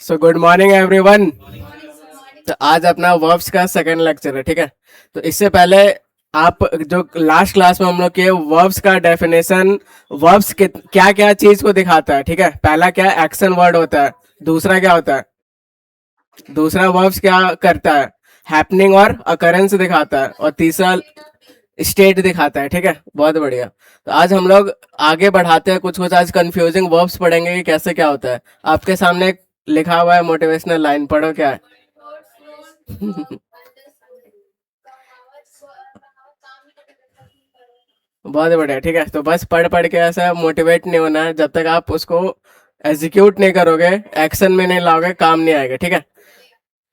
So good morning everyone. तो आज अपना वर्ब्स का सेकंड लेक्चर है, ठीक है। तो इससे पहले आप जो लास्ट क्लास में हम लोग के वर्ब्स का डेफिनेशन, वर्ब्स क्या क्या चीज को दिखाता है, ठीक है। पहला क्या एक्शन वर्ड होता है, दूसरा क्या होता है, दूसरा वर्ब्स क्या करता है, हैपनिंग और अकरेंस दिखाता है, और तीसरा स्टेट दिखाता है, ठीक है। बहुत बढ़िया। तो आज हम लोग आगे बढ़ाते हैं, कुछ कुछ आज कंफ्यूजिंग वर्ब्स पढ़ेंगे कि कैसे क्या होता है। आपके सामने एक लिखा हुआ है मोटिवेशनल लाइन, पढ़ो क्या है। बहुत बढ़िया, ठीक है। तो बस पढ़ पढ़ के ऐसा मोटिवेट नहीं होना है, जब तक आप उसको एग्जीक्यूट नहीं करोगे, एक्शन में नहीं लाओगे, काम नहीं आएगा, ठीक है।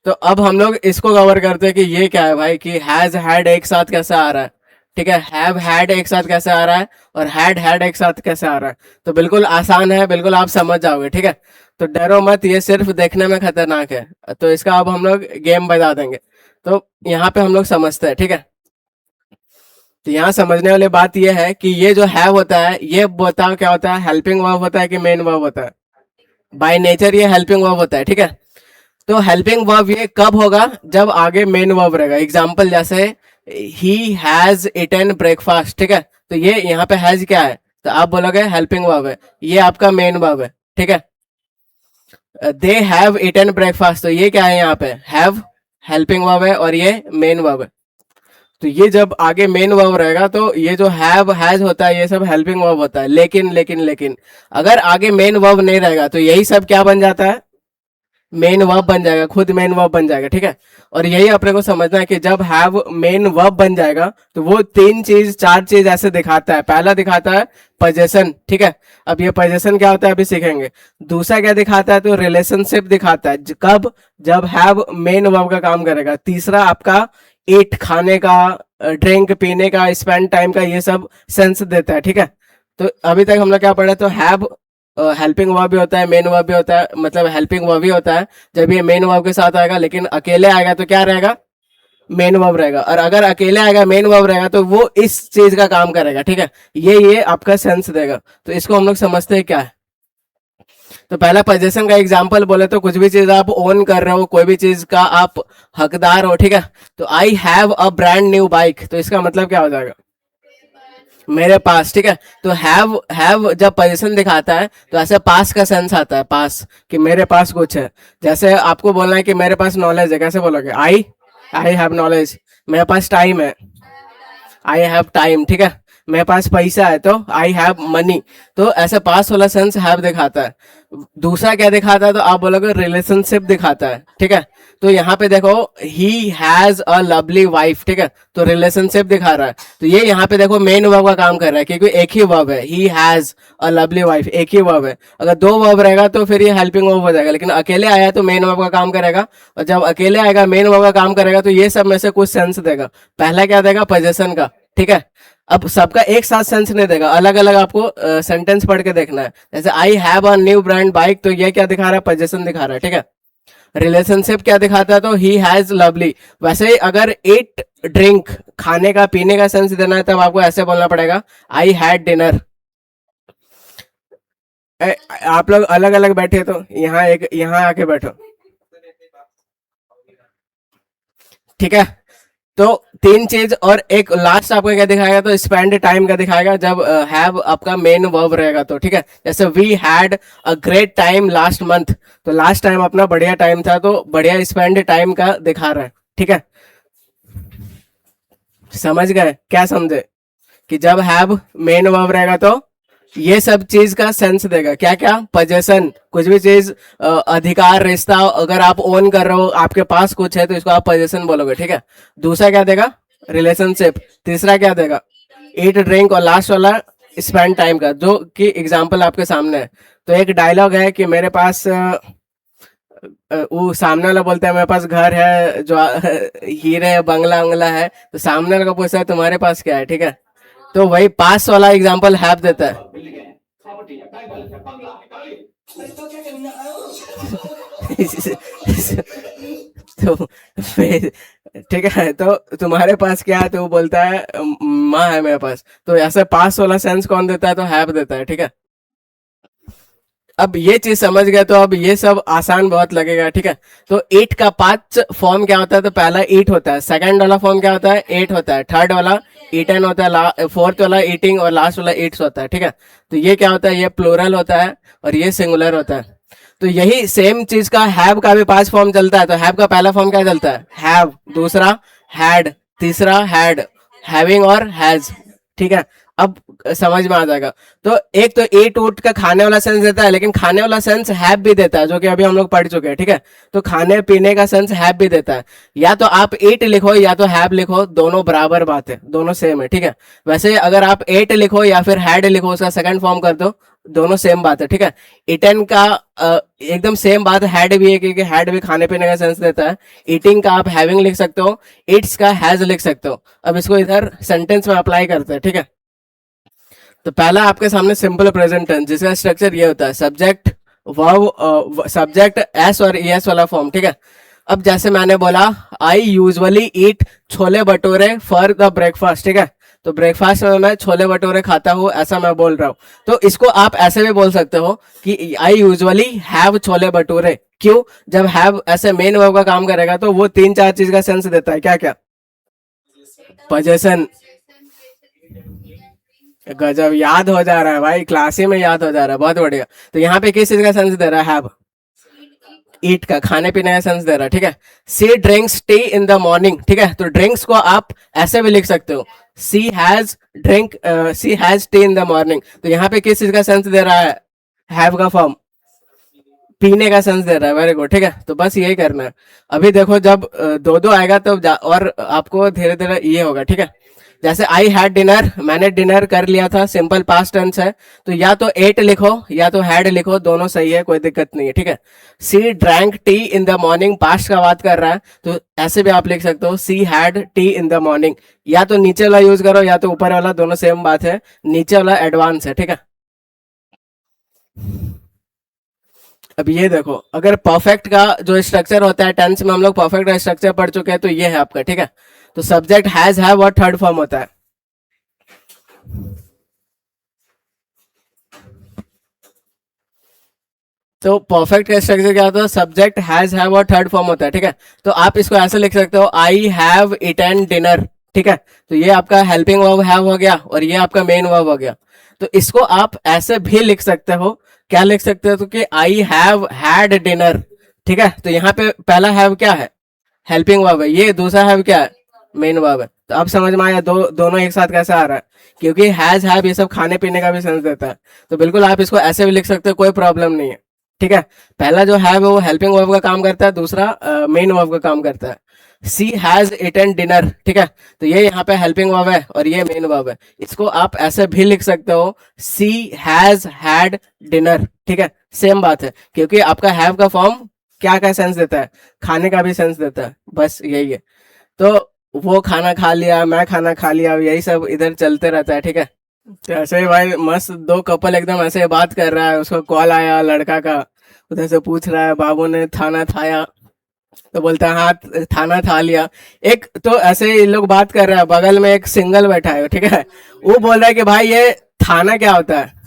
तो अब हम लोग इसको कवर करते हैं कि ये क्या है भाई, कि हैज हैड एक साथ कैसे आ रहा है, ठीक है। हैव हैड एक साथ कैसे आ रहा है, और हैड हैड एक साथ कैसे आ रहा है। तो बिल्कुल आसान है, बिल्कुल आप समझ जाओगे, ठीक है। तो डरो मत, ये सिर्फ देखने में खतरनाक है। तो इसका अब हम लोग गेम बजा देंगे। तो यहाँ पे हम लोग समझते हैं, ठीक है। तो यहाँ समझने वाली बात यह है कि ये जो हैव होता है, ये बताओ क्या होता है, हेल्पिंग वर्ब होता है कि मेन वर्ब होता है। बाय नेचर ये हेल्पिंग वर्ब होता है, ठीक है। तो हेल्पिंग वर्ब ये कब होगा, जब आगे मेन वर्ब रहेगा। एग्जाम्पल जैसे ही हैज इटन ब्रेकफास्ट, ठीक है। तो ये यहाँ पे हैज क्या है, तो आप बोलोगे हेल्पिंग वर्ब है, ये आपका मेन वर्ब है, ठीक है। दे हैव इटन ब्रेकफास्ट, तो ये क्या है, यहाँ पे हैव हेल्पिंग वर्ब है और ये मेन वर्ब है। तो ये जब आगे मेन वर्ब रहेगा तो ये जो हैव हैज होता है ये सब हेल्पिंग वर्ब होता है। लेकिन अगर आगे मेन वर्ब नहीं रहेगा तो यही सब क्या बन जाता है, मेन वर्ब बन जाएगा, खुद मेन वर्ब बन जाएगा, ठीक है। और यही अपने को समझना है कि जब हैव मेन वर्ब बन जाएगा तो वो तीन चीज चार चीज ऐसे दिखाता है। पहला दिखाता है पोजीशन, ठीक है। अब ये पोजीशन क्या होता है अभी सीखेंगे। दूसरा क्या दिखाता है, तो रिलेशनशिप दिखाता है, कब, जब हैव मेन वर्ब का काम करेगा। तीसरा आपका ईट, खाने का, ड्रिंक पीने का, स्पेंड टाइम का, ये सब सेंस देता है, ठीक है। तो अभी तक हम लोग क्या पढ़े, तो हैव हेल्पिंग वर्ब भी होता है, मेन वर्ब भी होता है, मतलब हेल्पिंग वर्ब भी होता है जब ये मेन वर्ब के साथ आएगा। लेकिन अकेले आएगा तो क्या रहेगा, मेन वर्ब रहेगा। और अगर अकेले आएगा मेन वर्ब रहेगा तो वो इस चीज का काम करेगा, ठीक है। ये आपका सेंस देगा। तो इसको हम लोग समझते हैं क्या है। तो पहला पोजीशन का एग्जांपल बोले तो कुछ भी चीज आप ओन कर रहे हो, कोई भी चीज का आप हकदार हो, ठीक है। तो I have a brand new bike, तो इसका मतलब क्या हो जाएगा, मेरे पास, ठीक है। तो हैव जब पोजीशन दिखाता है तो ऐसे पास का सेंस आता है, पास, कि मेरे पास कुछ है। जैसे आपको बोलना है कि मेरे पास नॉलेज है, कैसे बोलोगे, आई आई हैव नॉलेज। मेरे पास टाइम है, आई हैव टाइम, ठीक है। मेरे पास पैसा है तो आई हैव मनी। तो ऐसे पास वाला सेंस हैव दिखाता है। दूसरा क्या दिखाता है, तो आप बोलोगे रिलेशनशिप दिखाता है, ठीक है। तो यहाँ पे देखो he has a lovely wife, ठीक है। तो रिलेशनशिप दिखा रहा है। तो ये यहाँ पे देखो मेन वर्ब का काम कर रहा है, क्योंकि एक ही वर्ब है, he has a lovely wife, एक ही वर्ब है। अगर दो वर्ब रहेगा तो फिर ये हेल्पिंग वर्ब हो जाएगा, लेकिन अकेले आया तो मेन वर्ब का काम करेगा। और जब अकेले आएगा मेन वर्ब का काम करेगा तो ये सब में से कुछ सेंस देगा। पहला क्या देगा, पोजीशन का, ठीक है। अब सबका एक साथ सेंस नहीं देगा, अलग अलग आपको सेंटेंस पढ़ के देखना है। जैसे I have a new brand bike, तो ये क्या दिखा रहा है, पोजीशन दिखा रहा है, ठीक है। रिलेशनशिप क्या दिखाता है, तो ही हैज लवली। वैसे ही अगर ईट ड्रिंक, खाने का पीने का सेंस देना है तब आपको ऐसे बोलना पड़ेगा, आई हैड डिनर। आप लोग अलग अलग बैठे तो यहाँ एक, यहाँ आके बैठो, ठीक है। तो तीन चीज, और एक लास्ट आपको क्या दिखाएगा, तो स्पेंड टाइम का दिखाएगा, जब हैव आपका मेन वर्ब रहेगा तो, ठीक है। जैसे we had a great time last month, तो लास्ट टाइम अपना बढ़िया टाइम था, तो बढ़िया स्पेंड टाइम का दिखा रहा है, ठीक है। समझ गए, क्या समझे, कि जब हैव मेन वर्ब रहेगा तो ये सब चीज का सेंस देगा। क्या क्या, पोजेशन, कुछ भी चीज, अधिकार, रिश्ता, अगर आप ओन कर रहे हो, आपके पास कुछ है तो इसको आप पोजेशन बोलोगे, ठीक है। दूसरा क्या देगा, रिलेशनशिप। तीसरा क्या देगा, ईट ड्रिंक। और लास्ट वाला स्पेंड टाइम का, जो कि एग्जाम्पल आपके सामने है। तो एक डायलॉग है कि मेरे पास वो सामने वाला बोलता है मेरे पास घर है जो हीरे बंगला उंगला है, तो सामने वाला को पूछता है तुम्हारे पास क्या है, ठीक है। तो वही पास वाला एग्जाम्पल हैव देता है। तो ठीक है, तो तुम्हारे पास क्या है, तो वो बोलता है माँ है मेरे पास। तो ऐसे पास वाला सेंस कौन देता है, तो हैव देता है, ठीक है। अब ये चीज समझ गए तो अब ये सब आसान बहुत लगेगा, ठीक है। तो ईट का 5 फॉर्म क्या होता है? तो पहला ईट होता है, सेकंड वाला फॉर्म क्या होता है? एट होता है, थर्ड वाला ईटन होता है, फोर्थ वाला ईटिंग और लास्ट वाला ईट्स होता है, ठीक है। तो ये क्या होता है? ये प्लूरल होता है और ये सिंगुलर होता है। तो यही सेम चीज का हैव का भी 5 फॉर्म चलता है। तो हैव का पहला फॉर्म क्या चलता है? हैव, दूसरा हैड, तीसरा हैड, हैविंग और हैज, ठीक है। अब समझ में आ जाएगा। तो एक तो ईट उट का खाने वाला सेंस देता है, लेकिन खाने वाला सेंस हैव भी देता है, जो कि अभी हम लोग पढ़ चुके हैं, ठीक है। तो खाने पीने का सेंस हैव भी देता है। या तो आप ईट लिखो या तो हैव लिखो, दोनों बराबर बात है, दोनों सेम है, ठीक है। वैसे अगर आप एट लिखो या फिर हैड लिखो, उसका सेकंड फॉर्म कर दो, दोनों सेम बात है, ठीक है। इटन का एकदम सेम बात हैड भी है, क्योंकि हैड भी खाने पीने का सेंस देता है। ईटिंग का आप हैविंग लिख सकते हो, इट्स का हैज लिख सकते हो। अब इसको इधर सेंटेंस में अप्लाई करते हैं, ठीक है। तो पहला आपके सामने सिंपल प्रेजेंट टेंस, जिसका स्ट्रक्चर ये होता है सब्जेक्ट वर्ब, सब्जेक्ट एस और एस वाला फॉर्म, ठीक है। अब जैसे मैंने बोला I usually eat chole bhature for the breakfast, ठीक है। तो ब्रेकफास्ट में मैं छोले भटूरे खाता हूँ, ऐसा मैं बोल रहा हूँ। तो इसको आप ऐसे भी बोल सकते हो कि I usually have chole bhature. क्यों? जब हैव ऐसे मेन वर्ब का काम करेगा तो वो 3-4 चीज का सेंस देता है। क्या क्या? पोजेशन। गजब, याद हो जा रहा है भाई, क्लास ही में याद हो जा रहा है, बहुत बढ़िया। तो यहाँ पे किस चीज का सेंस दे रहा है? हैव, ईट का, खाने पीने का सेंस दे रहा है, ठीक है। She drinks tea in the morning, ठीक है। तो ड्रिंक्स को आप ऐसे भी लिख सकते हो, she has drink, she has tea in the morning. तो यहाँ पे किस चीज का सेंस दे रहा है? हैव का फॉर्म, पीने का सेंस दे रहा है। वेरी गुड, ठीक है। तो बस यही करना है। अभी देखो जब दो दो आएगा तो और आपको धीरे धीरे ये होगा, ठीक है। जैसे आई हैड डिनर, मैंने डिनर कर लिया था, सिंपल पास्ट टेंस है। तो या तो एट लिखो या तो हैड लिखो, दोनों सही है, कोई दिक्कत नहीं है, ठीक है। She drank tea in the morning, past का बात कर रहा है, तो ऐसे भी आप लिख सकते हो she had T in the morning. या तो नीचे वाला यूज करो या तो ऊपर वाला, दोनों सेम बात है। नीचे वाला एडवांस है, ठीक है। अब ये देखो, अगर परफेक्ट का जो स्ट्रक्चर होता है, टेंस में हम लोग परफेक्ट का स्ट्रक्चर पढ़ चुके हैं, तो ये है आपका, ठीक है। तो सब्जेक्ट हैज हैव और थर्ड फॉर्म होता है। तो परफेक्ट का स्ट्रक्चर क्या होता है? सब्जेक्ट हैज हैव और थर्ड फॉर्म होता है, ठीक है। तो आप इसको ऐसे लिख सकते हो, आई हैव ईटन डिनर, ठीक है। तो ये आपका हेल्पिंग वर्ब हैव हो गया और ये आपका मेन वर्ब हो गया। तो इसको आप ऐसे भी लिख सकते हो, क्या लिख सकते हो? तो कि आई हैव हैड डिनर, ठीक है। तो यहाँ पे पहला हैव क्या है? हेल्पिंग वर्ब है। ये दूसरा हैव क्या है? मेन वर्ब है। तो अब समझ में आया दोनों एक साथ कैसे आ रहा है, क्योंकि हैज हैव ये सब खाने पीने का भी सेंस देता है। तो बिल्कुल आप इसको ऐसे भी लिख सकते हो, कोई प्रॉब्लम नहीं है, ठीक है। पहला जो है वो हेल्पिंग वर्ब का काम करता है, दूसरा मेन वर्ब का काम करता है। सी हैज इटन डिनर, ठीक है। तो ये यहाँ पे हेल्पिंग वर्ब है और ये मेन वर्ब है। इसको आप ऐसे भी लिख सकते हो, सी हैज हैड डिनर, ठीक है। सेम बात है, क्योंकि आपका हैव का फॉर्म क्या क्या सेंस देता है? खाने का भी सेंस देता है, बस यही है। तो वो खाना खा लिया, मैं खाना खा लिया, यही सब इधर चलते रहता है, ठीक है। तो ऐसे ही भाई मस्त दो कपल एकदम ऐसे बात कर रहा है, उसको कॉल आया लड़का का, उधर से पूछ रहा है बाबू ने थाना थाया, तो बोलता है हाँ थाना था लिया। एक तो ऐसे ही लोग बात कर रहे हैं, बगल में एक सिंगल बैठा है, ठीक है। वो बोल रहा है कि भाई ये थाना क्या होता है?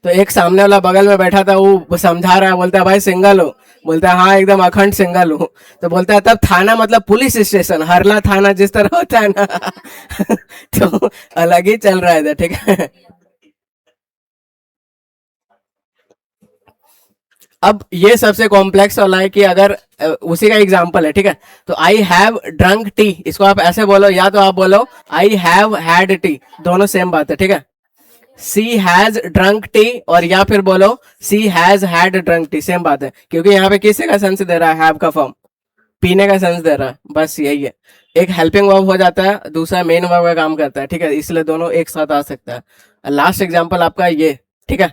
तो एक सामने वाला बगल में बैठा था, वो समझा रहा है, बोलता है भाई सिंगल हो? बोलता है हाँ एकदम अखंड सिंगल हूँ। तो बोलता है तब थाना मतलब पुलिस स्टेशन, हरला थाना जिस तरह होता है ना। तो अलग ही चल रहा है इधर, ठीक है। अब ये सबसे कॉम्प्लेक्स वाला है कि अगर उसी का एग्जांपल है, ठीक है। तो आई हैव ड्रंक टी, इसको आप ऐसे बोलो या तो आप बोलो आई हैव हैड टी, दोनों सेम बात है, ठीक है। सी हैज ड्रंक टी और या फिर बोलो she has had drunk tea, same बात है, क्योंकि यहाँ पे किसी का सेंस दे रहा है? हैव का फॉर्म, पीने का सेंस दे रहा है, बस यही है। एक हेल्पिंग वर्ब हो जाता है, दूसरा मेन वर्ब का काम करता है, ठीक है। इसलिए दोनों एक साथ आ सकता है। लास्ट एग्जाम्पल आपका ये, ठीक है।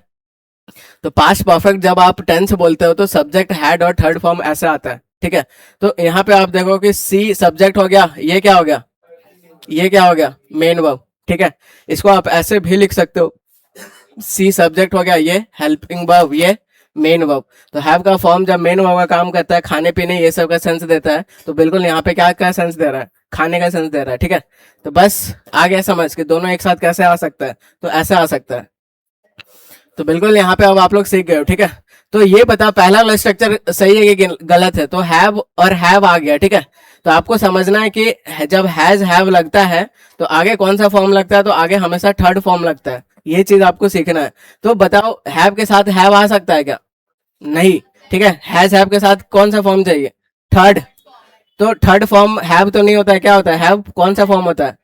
तो पास्ट परफेक्ट जब आप टेंस बोलते हो तो सब्जेक्ट हैड और थर्ड फॉर्म ऐसे आता है, ठीक है। तो यहाँ पे आप देखो कि सी सब्जेक्ट हो गया, ये क्या हो गया? ये क्या हो गया? मेन वर्ब, ठीक है। इसको आप ऐसे भी लिख सकते हो, सी सब्जेक्ट हो गया, ये हेल्पिंग वर्ब, ये मेन वर्ब। तो हैव का फॉर्म जब मेन वर्ब का काम करता है, खाने पीने ये सब का सेंस देता है, तो बिल्कुल यहाँ पे क्या क्या सेंस दे रहा है? खाने का सेंस दे रहा है, ठीक है। तो बस आ गया समझ कि दोनों एक साथ कैसे आ सकता है, तो ऐसे आ सकता है। तो बिल्कुल यहाँ पे अब आप लोग सीख गए हो, ठीक है। तो ये बता, पहला वाला स्ट्रक्चर सही है कि गलत है? तो हैव और हैव आ गया, ठीक है। तो आपको समझना है कि जब हैज हैव लगता है तो आगे कौन सा फॉर्म लगता है? तो आगे हमेशा थर्ड फॉर्म लगता है। ये चीज आपको सीखना है। तो बताओ, हैव के साथ हैव आ सकता है क्या? नहीं, ठीक है। हैज हैव के साथ कौन सा फॉर्म चाहिए? थर्ड। तो थर्ड फॉर्म हैव तो नहीं होता है, क्या होता है? हैव कौन सा फॉर्म होता है?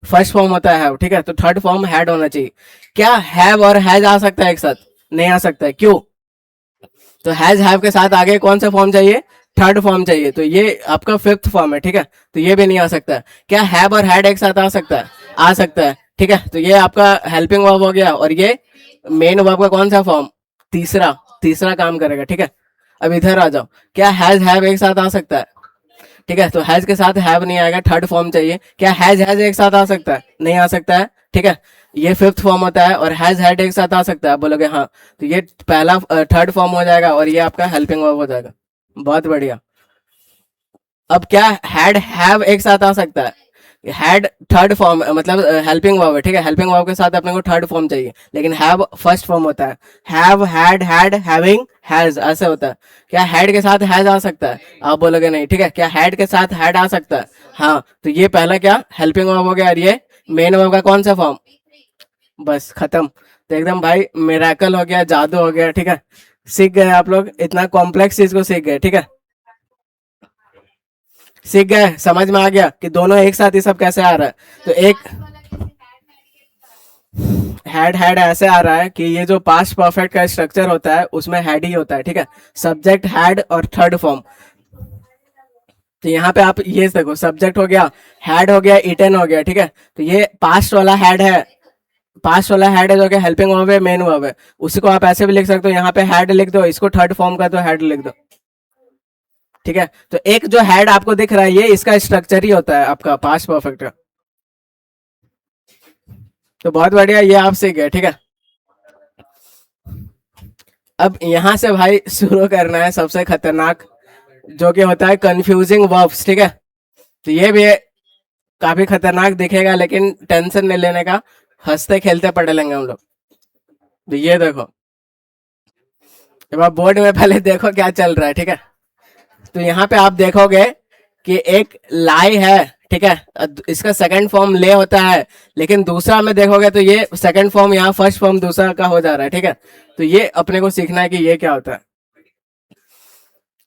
फर्स्ट फॉर्म होता है हैव, ठीक है। तो थर्ड फॉर्म हैड होना चाहिए। क्या हैव और हैज आ सकता है एक साथ? नहीं आ सकता है, क्यों? तो हैज हैव के साथ आगे कौन सा फॉर्म चाहिए? थर्ड फॉर्म चाहिए। तो ये आपका फिफ्थ फॉर्म है, ठीक है। तो ये भी नहीं आ सकता है। क्या हैव और हैड एक साथ आ सकता है? आ सकता है, ठीक है। तो ये आपका हेल्पिंग वर्ब हो गया, और ये मेन वर्ब का कौन सा फॉर्म? तीसरा। तीसरा काम करेगा, ठीक है। अब इधर आ जाओ, क्या हैज हैव एक साथ आ सकता है? ठीक है। तो हैज के साथ हैव नहीं आएगा, थर्ड फॉर्म चाहिए। क्या हैज हैज एक साथ आ सकता है? नहीं आ सकता है, ठीक है। ये फिफ्थ फॉर्म होता है। और हैज हैड एक साथ आ सकता है? आप बोलोगे हाँ। तो ये पहला थर्ड फॉर्म हो जाएगा, और ये आपका हेल्पिंग वर्ब हो जाएगा। बहुत बढ़िया। अब क्या हैड हैव एक साथ आ सकता है? हैड थर्ड फॉर्म, मतलब हेल्पिंग वर्ब है, ठीक है। हेल्पिंग वर्ब के साथ अपने को थर्ड फॉर्म चाहिए, लेकिन हैव फर्स्ट फॉर्म होता है। Have, had, had, having, has, ऐसे होता है। क्या हैड के साथ हैज आ सकता है? आप बोलोगे नहीं, ठीक है। क्या हैड के साथ हैड आ सकता है? हाँ। तो ये पहला क्या हेल्पिंग वर्ब हो गया, और ये मेन वर्ब का कौन सा फॉर्म? बस खत्म। तो एकदम भाई मिरेकल हो गया, जादू हो गया, ठीक है। सीख गए आप लोग, इतना कॉम्प्लेक्स चीज को सीख गए, ठीक है। सीख गए, समझ में आ गया कि दोनों एक साथ ये सब कैसे आ रहा है। तो एक हैड हैड ऐसे आ रहा है कि ये जो पास्ट परफेक्ट का स्ट्रक्चर होता है उसमें हैड ही होता है, ठीक है। सब्जेक्ट हैड और थर्ड फॉर्म। तो यहाँ पे आप ये देखो, सब्जेक्ट हो गया, हैड हो गया, इटन हो गया, ठीक है। तो ये पास्ट वाला हैड है। पास्ट वाला हैड है जो कि हेल्पिंग वर्ब है, मेन वर्ब है। उसी को आप ऐसे भी लिख सकते हो, यहाँ पे हैड लिख दो, इसको थर्ड फॉर्म का तो हैड लिख दो, ठीक है। तो एक जो हैड आपको दिख रहा है, ये इसका स्ट्रक्चर ही होता है आपका पास्ट परफेक्ट का। तो बहुत बढ़िया, ये आप सीख गए, ठीक है। अब यहां से भाई शुरू करना है सबसे खतरनाक, जो कि होता है कंफ्यूजिंग वर्ब्स, ठीक है। तो ये भी काफी खतरनाक दिखेगा, लेकिन टेंशन नहीं लेने का, हंसते खेलते पढ़ लेंगे हम लोग। तो ये देखो, जब आप बोर्ड में पहले देखो क्या चल रहा है, ठीक है। तो यहाँ पे आप देखोगे कि एक लाई है, ठीक है। इसका सेकंड फॉर्म ले होता है, लेकिन दूसरा में देखोगे तो ये सेकंड फॉर्म यहाँ फर्स्ट फॉर्म दूसरा का हो जा रहा है, ठीक है। तो ये अपने को सीखना है कि ये क्या होता है।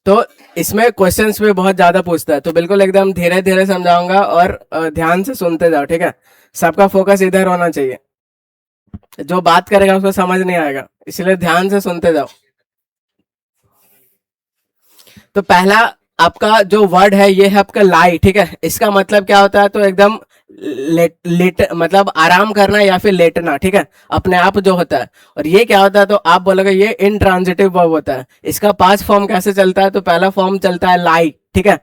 तो इसमें क्वेश्चंस भी बहुत ज्यादा पूछता है, तो बिल्कुल एकदम धीरे धीरे समझाऊंगा, और ध्यान से सुनते जाओ, ठीक है। सबका फोकस इधर होना चाहिए। जो बात करेगा उसको समझ नहीं आएगा, इसलिए ध्यान से सुनते जाओ। तो पहला आपका जो वर्ड है, ये है आपका लाई, ठीक है। इसका मतलब क्या होता है? तो एकदम लेट मतलब आराम करना या फिर लेटना, ठीक है, अपने आप जो होता है। और ये क्या होता है? तो आप बोलोगे ये इनट्रांजिटिव वर्ब होता है। इसका पांच फॉर्म कैसे चलता है? तो पहला फॉर्म चलता है लाई, ठीक है।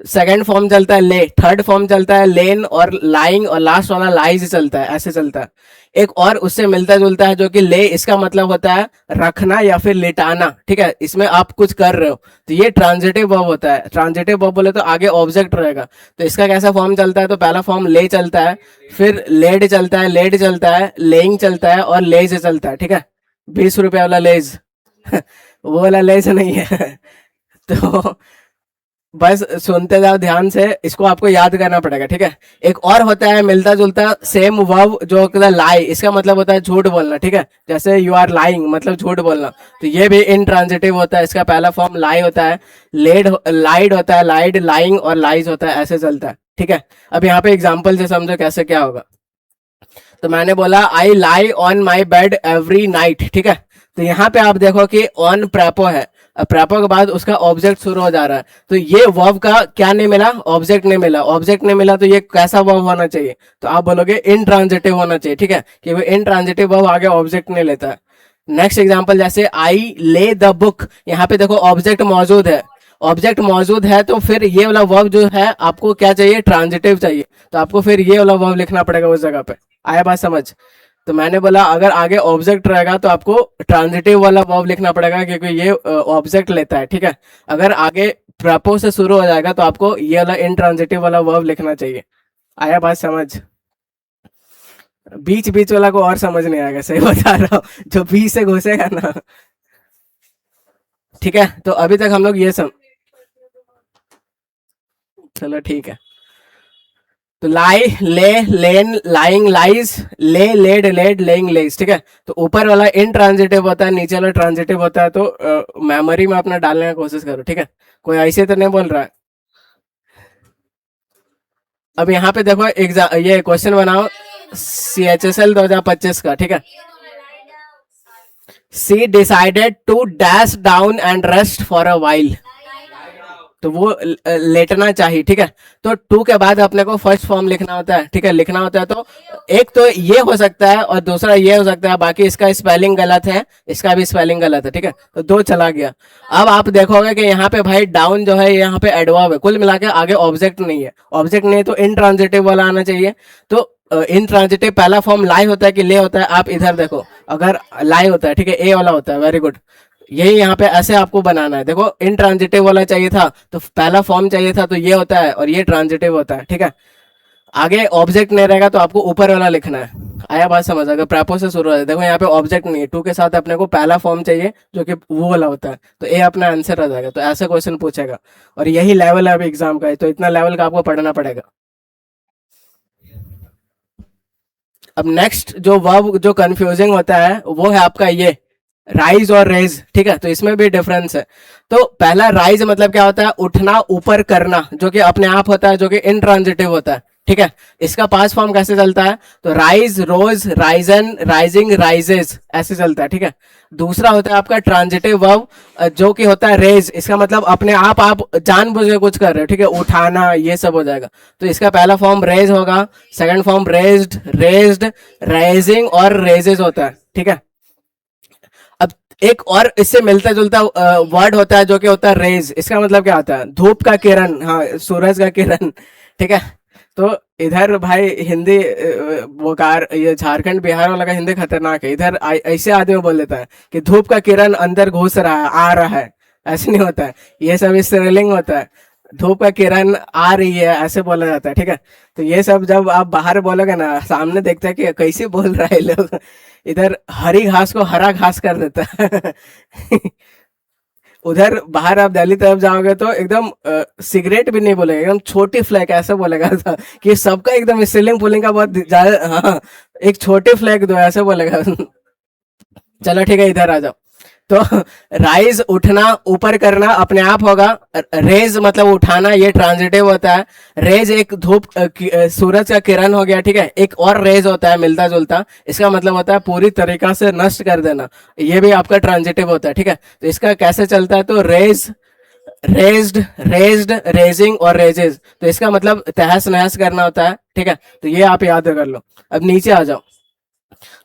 सेकंड फॉर्म चलता है ले, थर्ड फॉर्म चलता है लेन और लाइंग, और लास्ट वाला लाइज चलता है, ऐसे चलता है। एक और उससे मिलता जुलता है जो कि ले, इसका मतलब होता है रखना या फिर लेटाना, ठीक है। इसमें आप कुछ कर रहे हो, तो ये ट्रांजिटिव वर्ब होता है। ट्रांजिटिव वर्ब बोले तो आगे ऑब्जेक्ट रहेगा। तो इसका कैसा फॉर्म चलता है? तो पहला फॉर्म ले चलता है, फिर लेड चलता है, लेड चलता है, लेइंग चलता है, और लेज चलता है, ठीक है। 20 रुपए वाला लेज वो वाला लेज नहीं है तो बस सुनते जाओ ध्यान से, इसको आपको याद करना पड़ेगा, ठीक है। एक और होता है मिलता जुलता सेम वर्ब, जो होता है लाई, इसका मतलब होता है झूठ बोलना, ठीक है। जैसे यू आर लाइंग, मतलब झूठ बोलना। तो ये भी इनट्रांजिटिव होता है। इसका पहला फॉर्म लाई होता है, लेड लाइड होता है, लाइड, लाइंग और लाइज होता है, ऐसे चलता है, ठीक है। अब यहाँ पे एग्जाम्पल से समझो कैसे क्या होगा। तो मैंने बोला I lie on my bed every night, ठीक है। तो यहाँ पे आप देखो कि ऑन प्रेपो है, प्रेपो के बाद उसका ऑब्जेक्ट शुरू हो जा रहा है। तो ये वर्ब का क्या नहीं मिला? ऑब्जेक्ट नहीं मिला। ऑब्जेक्ट नहीं मिला तो ये कैसा वर्ब होना चाहिए? तो आप बोलोगे इनट्रांजिटिव होना चाहिए, ठीक है, कि वो इनट्रांजिटिव वर्ब आगे ऑब्जेक्ट नहीं लेता है। नेक्स्ट एग्जाम्पल, जैसे आई ले द बुक, यहाँ पे देखो ऑब्जेक्ट मौजूद है। ऑब्जेक्ट मौजूद है तो फिर ये वाला वर्ब जो है आपको क्या चाहिए? ट्रांजिटिव चाहिए। तो आपको फिर ये वाला वर्ब लिखना पड़ेगा उस जगह पे। आया बात समझ? तो मैंने बोला अगर आगे ऑब्जेक्ट रहेगा तो आपको ट्रांजिटिव वाला वर्ब लिखना पड़ेगा, क्योंकि ये ऑब्जेक्ट लेता है, ठीक है। अगर आगे प्रपो से शुरू हो जाएगा तो आपको ये वाला इनट्रांजिटिव वाला वर्ब लिखना चाहिए। आया बात समझ? बीच बीच वाला को और समझ नहीं आएगा, सही बता रहा हूँ, जो बीच से घुसेगा ना। ठीक है, तो अभी तक हम लोग ये सब, चलो ठीक है। तो लाई, ले, लेन, लाइंग, लाइज, ले, लेड, लेड, लेइंग, लेज। ठीक है, तो ऊपर वाला इंट्रांजिटिव होता है, नीचे वाला ट्रांजिटिव होता है। तो मेमोरी में अपना डालने की कोशिश करो। ठीक है, कोई ऐसे तो नहीं बोल रहा है। अब यहाँ पे देखो ये क्वेश्चन बनाओ CHSL 2025 का। ठीक है, she decided to dash down and rest for a while, तो वो लेटना चाहिए। ठीक है, तो टू के बाद अपने को फर्स्ट फॉर्म लिखना होता है। ठीक है, लिखना होता है, तो एक तो ये हो सकता है और दूसरा ये हो सकता है, बाकी इसका स्पेलिंग गलत है, इसका भी स्पेलिंग गलत है। ठीक है, तो दो चला गया। अब आप देखोगे कि यहाँ पे भाई डाउन जो है यहाँ पे एडवर्ब है, कुल मिला के आगे ऑब्जेक्ट नहीं है। ऑब्जेक्ट नहीं है तो इनट्रांजिटिव वाला आना चाहिए। तो इनट्रांजिटिव पहला फॉर्म लाई होता है कि ले होता है, आप इधर देखो, अगर लाई होता है, ठीक है, ए वाला होता है, वेरी गुड। यही यहाँ पे ऐसे आपको बनाना है। देखो इनट्रांजिटिव वाला चाहिए था तो पहला फॉर्म चाहिए था, तो ये होता है और ये ट्रांजिटिव होता है। ठीक है, आगे ऑब्जेक्ट नहीं रहेगा तो आपको ऊपर वाला लिखना है। आया बात समझ? अगर प्रेपो से शुरू है, देखो यहाँ पे ऑब्जेक्ट नहीं है, टू के साथ अपने को पहला फॉर्म चाहिए जो कि वो वाला होता है, तो ए अपना आंसर आ जाएगा। तो ऐसे क्वेश्चन पूछेगा और यही लेवल है अभी एग्जाम का, तो इतना लेवल का आपको पढ़ना पड़ेगा। अब नेक्स्ट जो वर्ब जो कंफ्यूजिंग होता है वो है आपका ये राइज और रेज। ठीक है, तो इसमें भी डिफरेंस है। तो पहला राइज मतलब क्या होता है? उठना, ऊपर करना, जो कि अपने आप होता है, जो कि इनट्रांजिटिव होता है। ठीक है, इसका पास्ट फॉर्म कैसे चलता है? तो राइज, रोज, राइजन, राइजिंग, राइजेस, ऐसे चलता है। ठीक है, दूसरा होता है आपका ट्रांजिटिव वर्ब जो कि होता है रेज। इसका मतलब अपने आप जानबूझ के कुछ कर रहे हो। ठीक है, उठाना, ये सब हो जाएगा। तो इसका पहला फॉर्म रेज होगा, second form raised, raised, raising और रेजेस होता है। ठीक है, अब एक और इससे मिलता जुलता वर्ड होता है जो कि होता है रेज। इसका मतलब क्या होता है? धूप का किरण, हाँ, सूरज का किरण। ठीक है, तो इधर भाई हिंदी बोकार, ये झारखंड बिहार वाला का हिंदी खतरनाक है। इधर ऐसे आदमी बोल देता है कि धूप का किरण अंदर घुस रहा है, आ रहा है, ऐसे नहीं होता है। ये सब स्त्रीलिंग होता है, धूप का किरण आ रही है ऐसे बोला जाता है। ठीक है, तो ये सब जब आप बाहर बोलोगे ना, सामने देखते हैं कि कैसे बोल रहा है लोग। इधर हरी घास को हरा घास कर देता है। उधर बाहर आप दिल्ली तरफ जाओगे तो एकदम सिगरेट भी नहीं बोलेगा, एकदम छोटी फ्लैग ऐसे बोलेगा था कि सबका एकदम स्त्रीलिंग पुल्लिंग का बहुत ज्यादा, हाँ, एक छोटी फ्लैग दो ऐसे बोलेगा। चलो ठीक है, इधर आ जाओ। तो राइज उठना, ऊपर करना, अपने आप होगा। रेज मतलब उठाना, ये ट्रांजिटिव होता है। रेज एक धूप सूरज का किरण हो गया। ठीक है, एक और रेज होता है मिलता जुलता, इसका मतलब होता है पूरी तरीका से नष्ट कर देना, ये भी आपका ट्रांजिटिव होता है। ठीक है, तो इसका कैसे चलता है? तो रेज, रेज्ड, रेज्ड, रेजिंग और रेजेस, तो इसका मतलब तहस नहस करना होता है। ठीक है, तो ये आप याद कर लो। अब नीचे आ जाओ।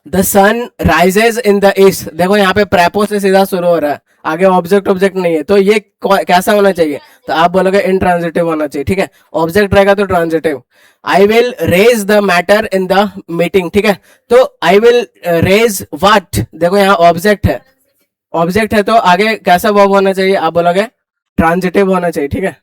The sun rises in the east, देखो यहाँ पे प्रेपो से सीधा शुरू हो रहा है, आगे ऑब्जेक्ट ऑब्जेक्ट नहीं है, तो ये कैसा होना चाहिए? तो आप बोलोगे इनट्रांजिटिव होना चाहिए। ठीक है, ऑब्जेक्ट रहेगा तो transitive. I will raise the matter in the meeting. ठीक है, तो आई विल रेज व्हाट, देखो यहाँ ऑब्जेक्ट है, ऑब्जेक्ट है, तो आगे कैसा वर्ब होना चाहिए? आप बोलोगे ट्रांजिटिव होना चाहिए। ठीक है,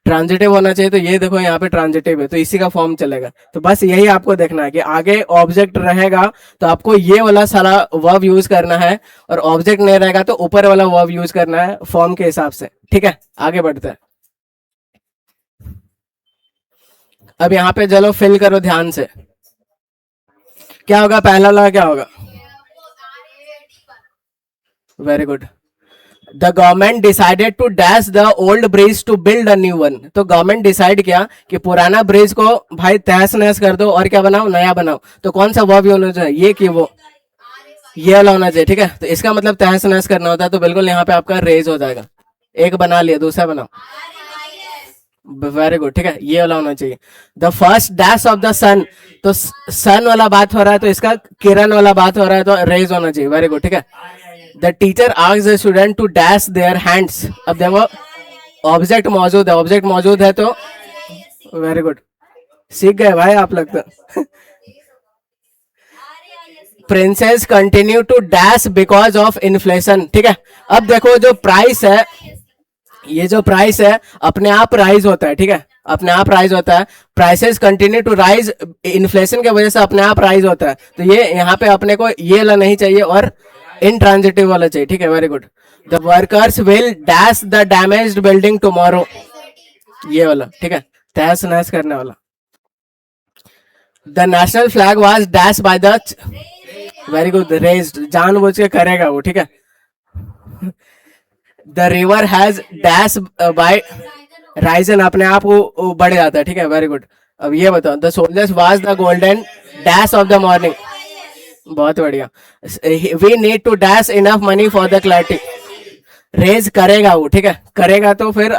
ट्रांजिटिव होना चाहिए, तो ये देखो यहाँ पे ट्रांजिटिव है, तो इसी का फॉर्म चलेगा। तो बस यही आपको देखना है कि आगे ऑब्जेक्ट रहेगा तो आपको ये वाला सारा वर्ब यूज करना है, और ऑब्जेक्ट नहीं रहेगा तो ऊपर वाला वर्ब यूज करना है फॉर्म के हिसाब से। ठीक है, आगे बढ़ते हैं। अब यहाँ पे चलो फिल करो ध्यान से, क्या होगा? पहला वाला क्या होगा? Very good. The government decided to dash the old bridge to build a new one, तो गवर्नमेंट डिसाइड किया कि पुराना ब्रिज को भाई तहस नहस कर दो और क्या बनाओ? नया बनाओ। तो कौन सा वर्ब होना चाहिए? ये कि वो, ये वाला होना चाहिए। ठीक है, तो इसका मतलब तहस नहस करना होता है, तो बिल्कुल यहाँ पे आपका रेज हो जाएगा। एक बना लिया, दूसरा बनाओ। Very good. ठीक है, ये वाला होना चाहिए। The first dash of the sun, तो सन वाला बात हो रहा है, तो इसका किरण वाला बात हो रहा है, तो रेज होना चाहिए। Very good. ठीक है, the teacher asked the student to dash their hands, अब देखो ऑब्जेक्ट मौजूद है, ऑब्जेक्ट मौजूद है, तो वेरी गुड, सीख गए भाई आप लोग तो। Prices continue to dash because of inflation. ठीक है, अब देखो जो प्राइस है, ये जो प्राइस है अपने आप राइज होता है। ठीक है, अपने आप राइज होता है, prices continue to rise, inflation की वजह से अपने आप राइज होता है। तो ये यहाँ पे अपने को ये वाला नहीं चाहिए और इनट्रांजिटिव वाला चाहिए, ठीक है, very good. The workers will dash the damaged building tomorrow, ये वाला ठीक है, तहस नहस करने वाला। The national flag was dash by the, very good, raised, जानबूझ के करेगा वो, ठीक है। The river has dash by Ryzen, अपने आप वो बढ़ जाता है, ठीक है, वेरी गुड। अब ये बताओ, the soldiers was the golden dash of the morning, बहुत बढ़िया। We need to dash enough money for the clarity, raise करेगा वो, ठीक है, करेगा तो फिर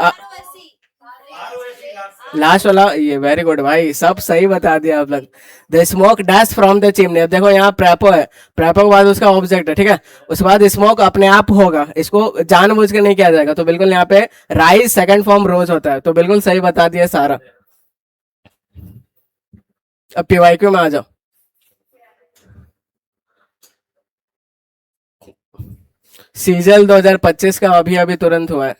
लास्ट वाला ये, वेरी गुड भाई, सब सही बता दिया आप लोग। The smoke dash from the chimney, अब देखो यहाँ प्रेपो है, प्रेपो के बाद उसका ऑब्जेक्ट है, ठीक है, उसके बाद स्मोक अपने आप होगा, इसको जानबूझ के नहीं किया जाएगा, तो बिल्कुल यहाँ पे राइज सेकंड फॉर्म रोज होता है, तो बिल्कुल सही बता दिया सारा। अब पीवाईक्यू में आ जाओ। सीजल 2025 का अभी अभी तुरंत हुआ है।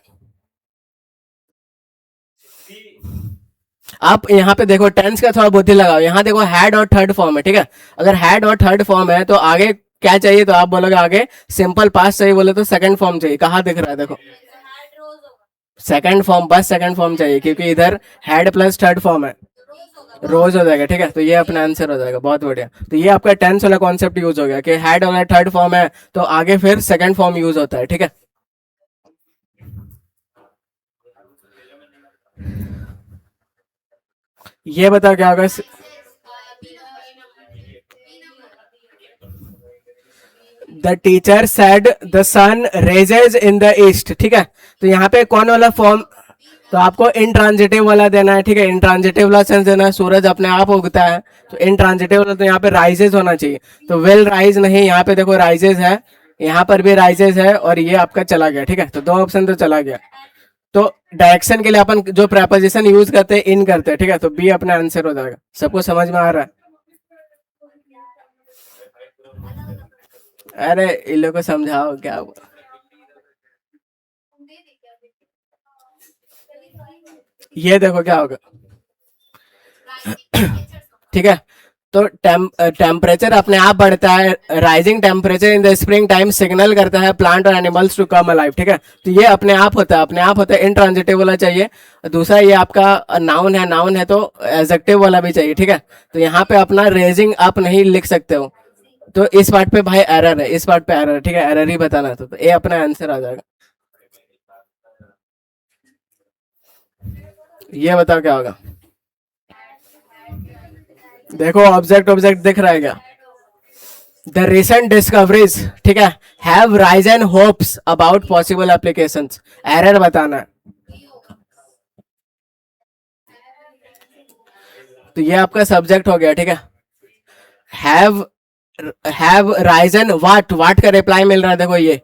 आप यहाँ पे देखो टेंस का थोड़ा बुद्धि लगाओ, यहाँ देखो हैड और थर्ड फॉर्म है, ठीक है, अगर हैड और थर्ड फॉर्म है तो आगे क्या चाहिए, तो आप बोलोगे आगे सिंपल पास्ट चाहिए, बोले तो सेकंड फॉर्म चाहिए, कहाँ दिख रहा है देखो, सेकंड फॉर्म, बस सेकंड फॉर्म चाहिए, क्योंकि इधर हैड प्लस थर्ड फॉर्म है, रोज हो जाएगा, ठीक है, तो ये अपना आंसर हो जाएगा, बहुत बढ़िया। तो ये आपका टेंस वाला कॉन्सेप्ट यूज हो गया कि हैड वाला थर्ड फॉर्म है तो आगे फिर सेकंड फॉर्म यूज होता है, ठीक है। ये बता क्या होगा, the teacher said the sun raises in the east, ठीक है, तो यहाँ पे कौन वाला फॉर्म, तो आपको इंट्रांजिटिव वाला देना है, ठीक है, इंट्रांजिटिव वाला सेंस देना है, सूरज अपने आप उगता है, तो इंट्रांजिटिव वाला, तो यहाँ पे राइजेज होना चाहिए, तो विल राइज नहीं, यहाँ पे देखो राइजेज है, यहाँ पर भी राइजेज है, और ये आपका चला गया, ठीक है, तो दो ऑप्शन तो चला गया। तो डायरेक्शन के लिए अपन जो प्रेपोजिशन यूज करते हैं इन करते हैं, ठीक है, तो बी अपना आंसर हो जाएगा। सबको समझ में आ रहा है? अरे इन लोग को समझाओ क्या हुआ। ये देखो क्या होगा, ठीक है, तो टेम्परेचर अपने आप बढ़ता है, rising temperature in the spring time signal करता है प्लांट और एनिमल्स टू कम अलाइव, ठीक है, तो ये अपने आप होता है, अपने आप होता है, इंट्रांजिटिव वाला चाहिए। दूसरा ये आपका नाउन है, नाउन है तो एडजेक्टिव वाला भी चाहिए, ठीक है, तो यहाँ पे अपना रेजिंग आप नहीं लिख सकते हो, तो इस पार्ट पे भाई एरर है, इस पार्ट पे एरर है, ठीक है, एरर ही बताना है, तो ये अपना आंसर आ जाएगा। ये बताओ क्या होगा, देखो ऑब्जेक्ट ऑब्जेक्ट दिख रहा है क्या, द रिसेंट डिस्कवरीज, ठीक है, have Ryzen hopes about possible applications, error बताना है, तो ये आपका सब्जेक्ट हो गया, ठीक है, हैव राइजन वाट, वाट का रिप्लाई मिल रहा है, देखो ये,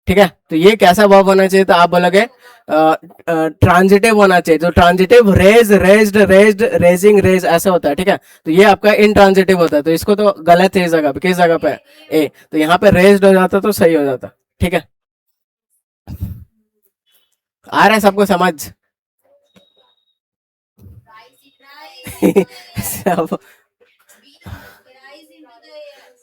ठीक है, तो ये कैसा वर्ब होना चाहिए, तो आप बोलोगे ट्रांजिटिव होना चाहिए, तो transitive raise, raised, raised, raising, raise ऐसा होता है, ठीक है, तो ये आपका इनट्रांजिटिव होता है, तो इसको तो गलत है इस जगह पे, किस जगह पे ए, तो यहाँ पे रेज्ड हो जाता तो सही हो जाता, ठीक है, आ रहा है सबको समझ? सब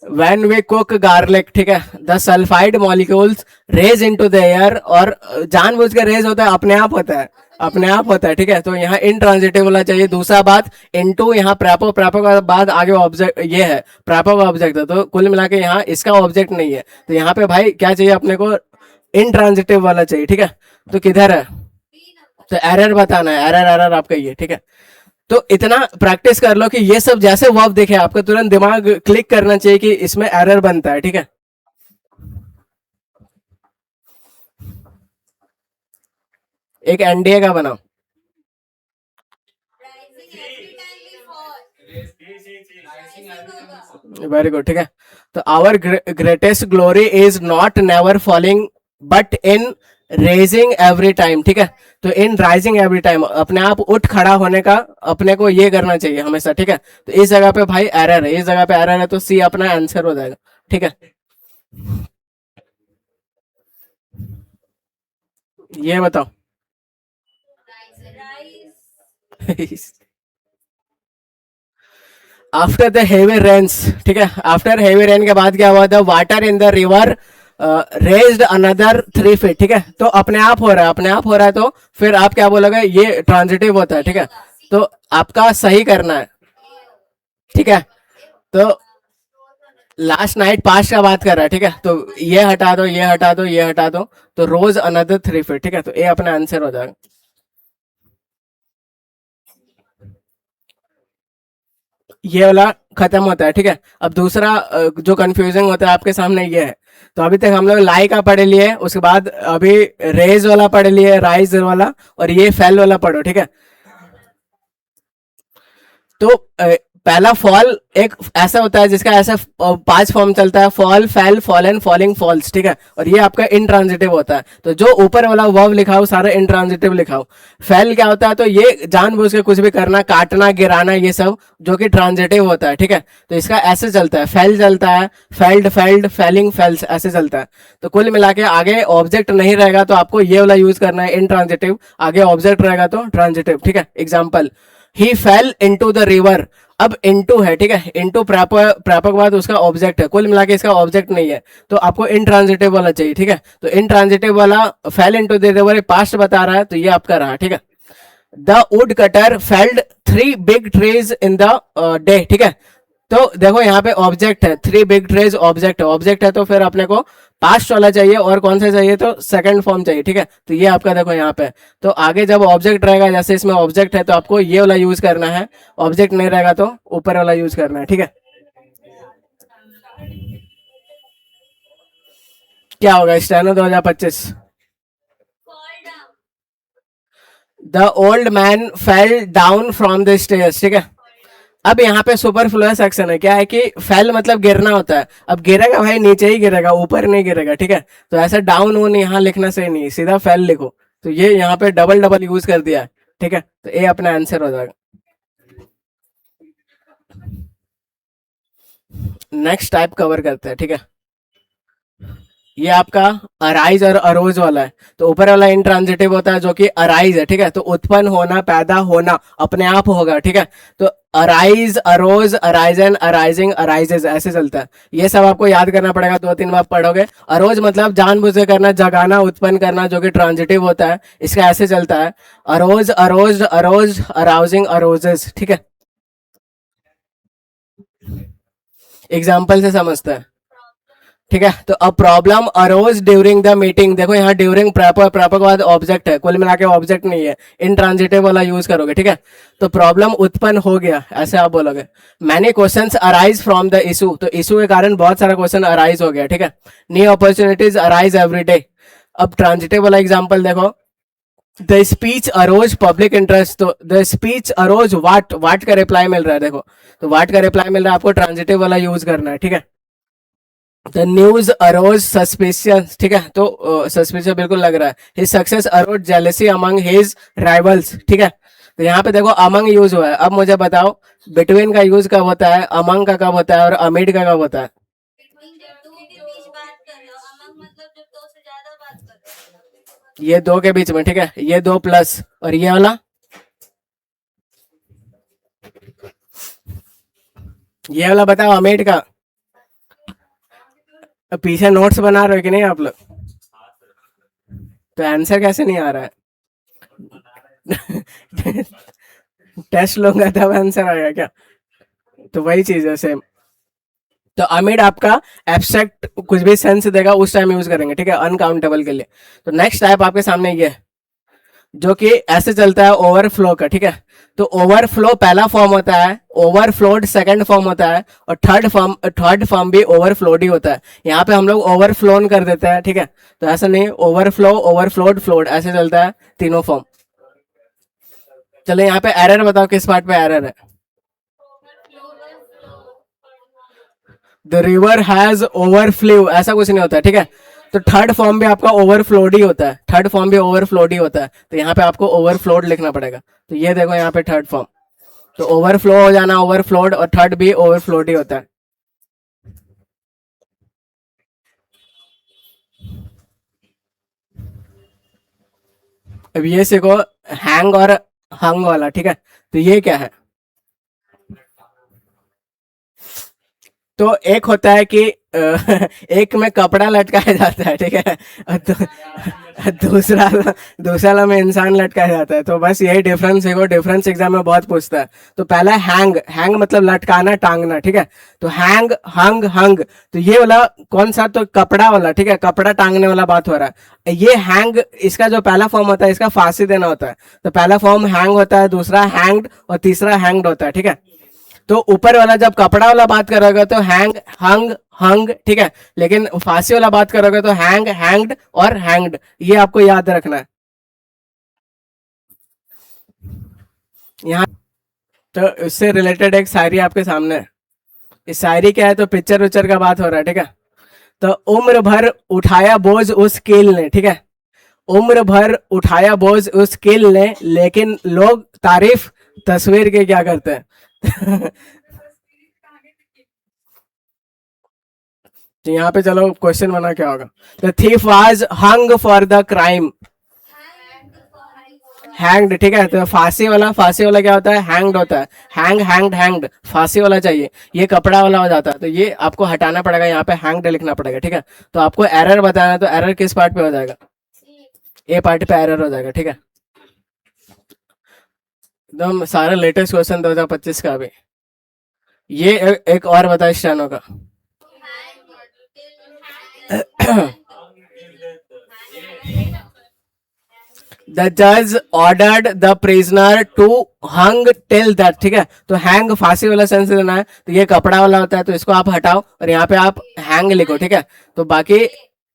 when we cook garlic, ठीक है, the sulfide molecules raise into the air, और जानबूझ के रेज होता है, अपने आप होता है, अपने आप होता है, ठीक है, तो यहाँ इनट्रांजिटिव होना चाहिए। दूसरा बात इनटू, यहाँ प्रेपो, प्रेपो का बाद आगे ऑब्जेक्ट, ये है प्रेपो का ऑब्जेक्ट है, तो कुल मिला के यहाँ इसका ऑब्जेक्ट नहीं है, तो यहाँ पे भाई क्या चाहिए अपने को, इनट्रांजिटिव वाला चाहिए, ठीक है, तो किधर है, तो एरर बताना है, एरर, एरर आपका ये, ठीक है, तो इतना प्रैक्टिस कर लो कि ये सब जैसे वर्ब देखे आपका तुरंत दिमाग क्लिक करना चाहिए कि इसमें एरर बनता है, ठीक है। एक एनडीए का बनाओ, वेरी गुड, ठीक है, तो our greatest glory is not never falling but in raising every time, ठीक है, तो इन राइजिंग एवरी टाइम, अपने आप उठ खड़ा होने का अपने को ये करना चाहिए हमेशा, ठीक है, तो इस जगह पे भाई एरर है, इस जगह पे एरर है, तो सी अपना आंसर हो जाएगा, ठीक है। ये बताओ, आफ्टर द हेवी रेन्स, ठीक है, आफ्टर हेवी रेन के बाद क्या हुआ, the water in the river raised another 3 feet, ठीक है, तो अपने आप हो रहा है, अपने आप हो रहा है, तो फिर आप क्या बोलोगे, ये ट्रांजिटिव होता है, ठीक है, तो आपका सही करना है, ठीक है, तो लास्ट नाइट पास्ट का बात कर रहा है, ठीक है, तो ये हटा दो, ये हटा दो, ये हटा दो, तो रोज अनदर 3 फीट, ठीक है, तो ये अपना आंसर हो जाएगा। ये वाला खत्म होता है, ठीक है। अब दूसरा जो कंफ्यूजिंग होता है आपके सामने ये है। तो अभी तक हम लोग लाई का पढ़ लिए, उसके बाद अभी रेज वाला पढ़ लिए, राइज वाला, और ये फेल वाला पढ़ो, ठीक है। तो पहला फॉल एक ऐसा होता है जिसका ऐसा 5 फॉर्म चलता है, fall, fell, fallen, falling, falls, ठीक है, और ये आपका इंट्रांजिटिव होता है। तो जो ऊपर वाला वर्ब लिखाओ सारा इंट्रांजिटिव लिखाओ। फेल क्या होता है, तो ये जानबूझ के कुछ भी करना, काटना, गिराना, ये सब जो कि ट्रांजिटिव होता है, ठीक है, तो इसका ऐसे चलता है, फेल चलता है, फेल्ड, फेल्ड, फेलिंग, फेल्स, ऐसे चलता है। तो कुल मिला के आगे ऑब्जेक्ट नहीं रहेगा तो आपको ये वाला यूज करना है इंट्रांजिटिव, आगे ऑब्जेक्ट रहेगा तो ट्रांजिटिव, ठीक है। Example, he fail into the river, अब इनटू है, ठीक है, इनटू प्रापक बाद उसका ऑब्जेक्ट है, कुल मिला के इसका ऑब्जेक्ट नहीं है, तो आपको इनट्रांजिटिव वाला चाहिए, ठीक है। तो इनट्रांजिटिव वाला fail into the river past बता रहा है, तो ये आपका रहा, ठीक है। The wood cutter failed 3 big trees in the day, ठीक है। तो देखो यहाँ पे ऑब्जेक्ट है, 3 बिग ट्रीज ऑब्जेक्ट है, ऑब्जेक्ट है, तो फिर अपने को पास्ट वाला चाहिए, और कौन सा चाहिए, तो सेकंड फॉर्म चाहिए, ठीक है। तो ये आपका देखो यहाँ पे, तो आगे जब ऑब्जेक्ट रहेगा, जैसे इसमें ऑब्जेक्ट है, तो आपको ये वाला यूज करना है, ऑब्जेक्ट नहीं रहेगा तो ऊपर वाला यूज करना है, ठीक है। क्या होगा steno 2025? The old man fell down from the stairs, ठीक है। अब यहाँ पे सुपरफ्लुअस एक्शन है, क्या है कि फेल मतलब गिरना होता है, अब गिरेगा भाई नीचे ही गिरेगा, ऊपर नहीं गिरेगा, ठीक है। तो ऐसा डाउन वून यहाँ लिखना सही नहीं, सीधा फेल लिखो। तो ये यहाँ पे डबल डबल यूज कर दिया है, ठीक है, तो ये अपना आंसर हो जाएगा। नेक्स्ट टाइप कवर करते हैं, ठीक है। ये आपका अराइज और अरोज वाला है। तो ऊपर वाला इंट्रांजिटिव होता है जो कि अराइज है, ठीक है, तो उत्पन्न होना, पैदा होना, अपने आप होगा, ठीक है। तो arise, arose, arisen, arising, arises, ऐसे चलता है। ये सब आपको याद करना पड़ेगा, 2-3 बार पढ़ोगे। अरोज मतलब जानबूझ के करना, जगाना, उत्पन्न करना, जो कि ट्रांजिटिव होता है, इसका ऐसे चलता है, अरोज, अरोज, अरोज, अराउजिंग, अरोजेस, ठीक है। एग्जाम्पल से समझते हैं, ठीक है। तो अब problem arose during the meeting, देखो यहाँ ड्यूरिंग प्रापर के बाद ऑब्जेक्ट है, कुल मिला के ऑब्जेक्ट नहीं है, इंट्रांजिटिव वाला यूज करोगे, ठीक है। तो प्रॉब्लम उत्पन्न हो गया, ऐसे आप बोलोगे। Many questions arise from the issue, तो इशू के कारण बहुत सारा क्वेश्चन अराइज हो गया, ठीक है। New opportunities arise every day. अब ट्रांजिटिव वाला एग्जाम्पल देखो, the speech arose public interest, तो the speech arose what, what का रिप्लाई मिल रहा है, देखो, तो वाट का रिप्लाई मिल रहा है, आपको ट्रांजिटिव वाला यूज करना है, ठीक है। द न्यूज अरोज सस्पिशियस, ठीक है, तो सस्पिशियस बिल्कुल लग रहा है। His success arose jealousy among his rivals, ठीक है। तो यहाँ पे देखो अमंग यूज हुआ है। अब मुझे बताओ बिटवीन का यूज कब होता है, अमंग का कब होता है, और अमिड का कब होता है? ये दो के बीच में, ठीक है, ये दो प्लस, और ये वाला, ये वाला बताओ अमिड का। पीछे नोट्स बना रहे हो कि नहीं आप लोग? तो आंसर कैसे नहीं आ रहा है? टेस्ट लूंगा तब आंसर आएगा क्या? तो वही चीज है सेम। तो अमिड आपका एब्स्ट्रैक्ट कुछ भी सेंस देगा उस टाइम यूज करेंगे, ठीक है, अनकाउंटेबल के लिए। तो नेक्स्ट टाइप आपके सामने ये है, जो कि ऐसे चलता है ओवरफ्लो का, ठीक है। तो ओवरफ्लो पहला फॉर्म होता है, ओवरफ्लोड सेकंड फॉर्म होता है, और थर्ड फॉर्म भी ओवरफ्लोड ही होता है। यहाँ पे हम लोग ओवरफ्लोन कर देते हैं, ठीक है, तो ऐसा नहीं, ओवरफ्लो, ओवरफ्लोड, फ्लोड, ऐसे चलता है तीनों फॉर्म। चलो यहाँ पे एरर बताओ, किस पार्ट पे एरर है? द रिवर हैज ओवरफ्लो, ऐसा कुछ नहीं होता है, ठीक है। तो थर्ड फॉर्म भी आपका ओवरफ्लोड ही होता है, थर्ड फॉर्म भी ओवरफ्लोड ही होता है, तो यहाँ पे आपको ओवरफ्लोड लिखना पड़ेगा। तो ये देखो यहाँ पे थर्ड फॉर्म, तो ओवरफ्लो हो जाना, ओवरफ्लोड, और थर्ड भी ओवरफ्लोड ही होता है। अब ये सीखो, हैंग और हंग वाला, ठीक है। तो ये क्या है? तो एक होता है कि एक में कपड़ा लटकाया जाता है, ठीक है। और दूसरा दूसरा में इंसान लटकाया जाता है। तो बस यही डिफरेंस है, वो डिफरेंस एग्जाम में बहुत पूछता है। तो पहला हैंग, हैंग मतलब लटकाना, टांगना, ठीक है। तो हैंग, हंग, हंग, तो ये वाला कौन सा? तो कपड़ा वाला, ठीक है, कपड़ा टांगने वाला बात हो रहा है। ये हैंग, इसका जो पहला फॉर्म होता है, इसका फांसी देना होता है। तो पहला फॉर्म हैंग होता है, दूसरा हैंग्ड और तीसरा हैंग्ड होता है, ठीक है। तो ऊपर वाला जब कपड़ा वाला बात करोगे तो हैंग, हंग, हंग, ठीक है। लेकिन फांसी वाला बात करोगे तो हैंग, हैंग्ड और हैंग्ड, ये आपको याद रखना है यहाँ। तो इससे रिलेटेड एक शायरी आपके सामने है। इस शायरी क्या है? तो पिक्चर उच्चर का बात हो रहा है, ठीक है। तो उम्र भर उठाया बोझ उस कील ने, ठीक है। उम्र भर उठाया बोझ उस कील ने, लेकिन लोग तारीफ तस्वीर के क्या करते हैं? तो यहाँ पे चलो क्वेश्चन बना क्या होगा? The thief was hung for the crime. Hanged, ठीक है। तो फांसी वाला, फांसी वाला क्या होता है? हैंग्ड होता है। हैंग, हैंग्ड, हैंग्ड, फांसी वाला चाहिए। ये कपड़ा वाला हो जाता है। तो ये आपको हटाना पड़ेगा, यहाँ पे हैंग्ड लिखना पड़ेगा, ठीक है। तो आपको एरर बताना है, तो एरर किस पार्ट पे हो जाएगा? ए पार्ट पे एरर हो जाएगा, ठीक है। एकदम सारा लेटेस्ट क्वेश्चन 2025 का भी। ये एक और बता स्टानो का। द जज ordered the prisoner to hung till that, ठीक है। तो हैंग फांसी वाला सेंस लेना है। तो ये कपड़ा वाला होता है, तो इसको आप हटाओ और यहाँ पे आप हैंग लिखो, ठीक है। तो बाकी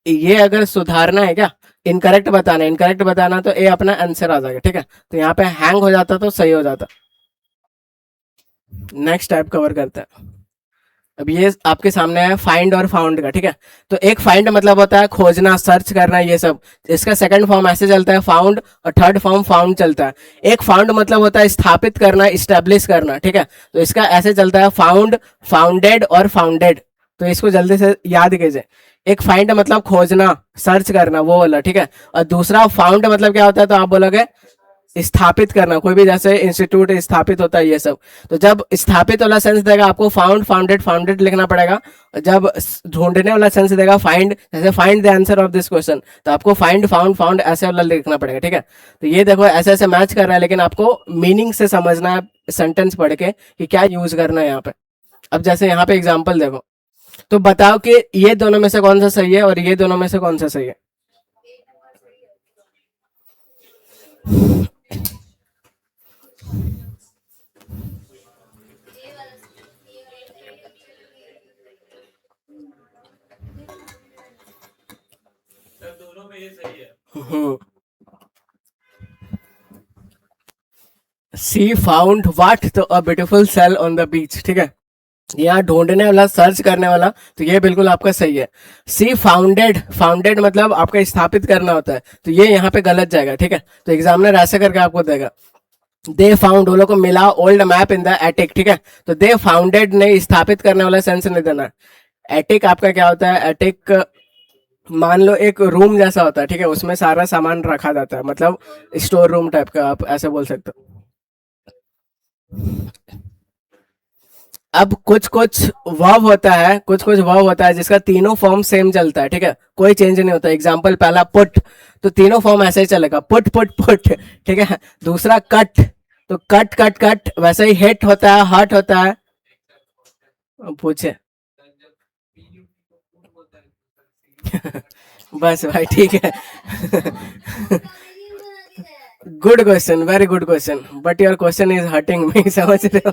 ये अगर सुधारना है क्या, इनकरेक्ट बताना है, इनकरेक्ट बताना तो ये अपना आंसर आ जाएगा, ठीक है। तो यहाँ पे हैंग हो जाता तो सही हो जाता। नेक्स्ट टाइप कवर करते हैं। अब ये आपके सामने है फाइंड और फाउंड का, ठीक है। तो एक फाइंड मतलब होता है खोजना, सर्च करना, ये सब। इसका सेकंड फॉर्म ऐसे चलता है फाउंड, और थर्ड फॉर्म फाउंड चलता है। एक फाउंड मतलब होता है स्थापित करना, इस्टेब्लिश करना, ठीक है। तो इसका ऐसे चलता है फाउंड, फाउंडेड और फाउंडेड। तो इसको जल्दी से याद कीजिए। एक फाइंड मतलब खोजना, सर्च करना, वो वाला, ठीक है। और दूसरा फाउंड मतलब क्या होता है? तो आप बोलोगे स्थापित करना, कोई भी जैसे इंस्टीट्यूट स्थापित होता है, ये सब। तो जब स्थापित वाला सेंस देगा आपको फाउंड, फाउंडेड, फाउंडेड लिखना पड़ेगा। जब ढूंढने वाला सेंस देगा फाइंड, जैसे find the answer of this question, तो आपको फाइंड, फाउंड, फाउंड ऐसे वाला लिखना पड़ेगा, ठीक है। तो ये देखो ऐसे ऐसे मैच कर रहा है, लेकिन आपको मीनिंग से समझना है सेंटेंस पढ़ के कि क्या यूज करना है यहाँ पे। अब जैसे यहाँ पे एग्जाम्पल देखो, तो बताओ कि ये दोनों में से कौन सा सही है और ये दोनों में से कौन सा सही है? She found what? तो a beautiful shell on the beach, ठीक है। यहाँ ढूंढने वाला, सर्च करने वाला, तो ये बिल्कुल आपका सही है। सी फाउंडेड, फाउंडेड मतलब आपका स्थापित करना होता है, तो ये यहाँ पे गलत जाएगा, ठीक है। तो एग्जामिनर ऐसे करके आपको देगा, दे फाउंड, वो लोग को मिला old map in the attic, ठीक है। तो दे फाउंडेड ने स्थापित करने वाला सेंस नहीं देना। एटिक आपका क्या होता है? एटिक मान लो एक रूम जैसा होता है, ठीक है, उसमें सारा सामान रखा जाता है, मतलब स्टोर रूम टाइप का, आप ऐसे बोल सकते हो। अब कुछ कुछ वर्ब होता है, कुछ कुछ वर्ब होता है जिसका तीनों फॉर्म सेम चलता है, ठीक है, कोई चेंज नहीं होता। एग्जाम्पल पहला पुट, तो तीनों फॉर्म ऐसे ही चलेगा, पुट, पुट, पुट, ठीक है। दूसरा कट, तो कट, कट, कट, वैसे ही हिट होता है, हर्ट होता है। पूछे। बस भाई, ठीक है। Good question, very good question, but your question is hurting me, समझ रहे हो?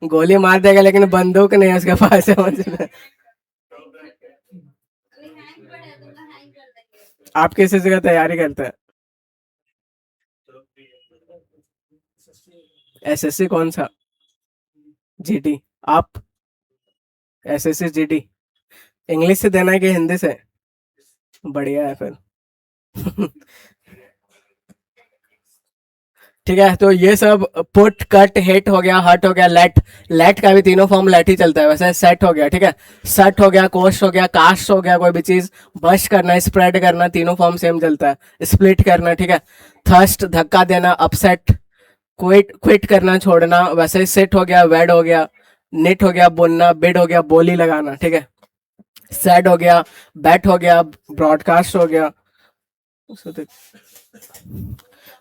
गोली मार देगा लेकिन बंदूक नहीं है उसके पास, समझ रहे हो? आप किस चीज का तैयारी करते हैं? एसएससी कौन सा? जीडी? आप एसएससी जीडी इंग्लिश से देना है कि हिंदी से? बढ़िया है फिर। ठीक है। तो ये सब पुट, कट, हिट हो गया, हट हो गया, लेट। लेट का भी तीनों फॉर्म लेट ही चलता है। वैसे सेट हो गया, ठीक है, सट हो गया, कोस्ट हो गया, कास्ट हो गया, कोई भी चीज बश करना, स्प्रेड करना, तीनों फॉर्म सेम चलता है। स्प्लिट करना, ठीक है, थर्स्ट धक्का देना, अपसेट, क्विट क्विट करना, छोड़ना। वैसे सेट हो गया, वेड हो गया, निट हो गया, बुनना, बिड हो गया, बोली लगाना, ठीक है, सेड हो गया, बैट हो गया, ब्रॉडकास्ट हो गया।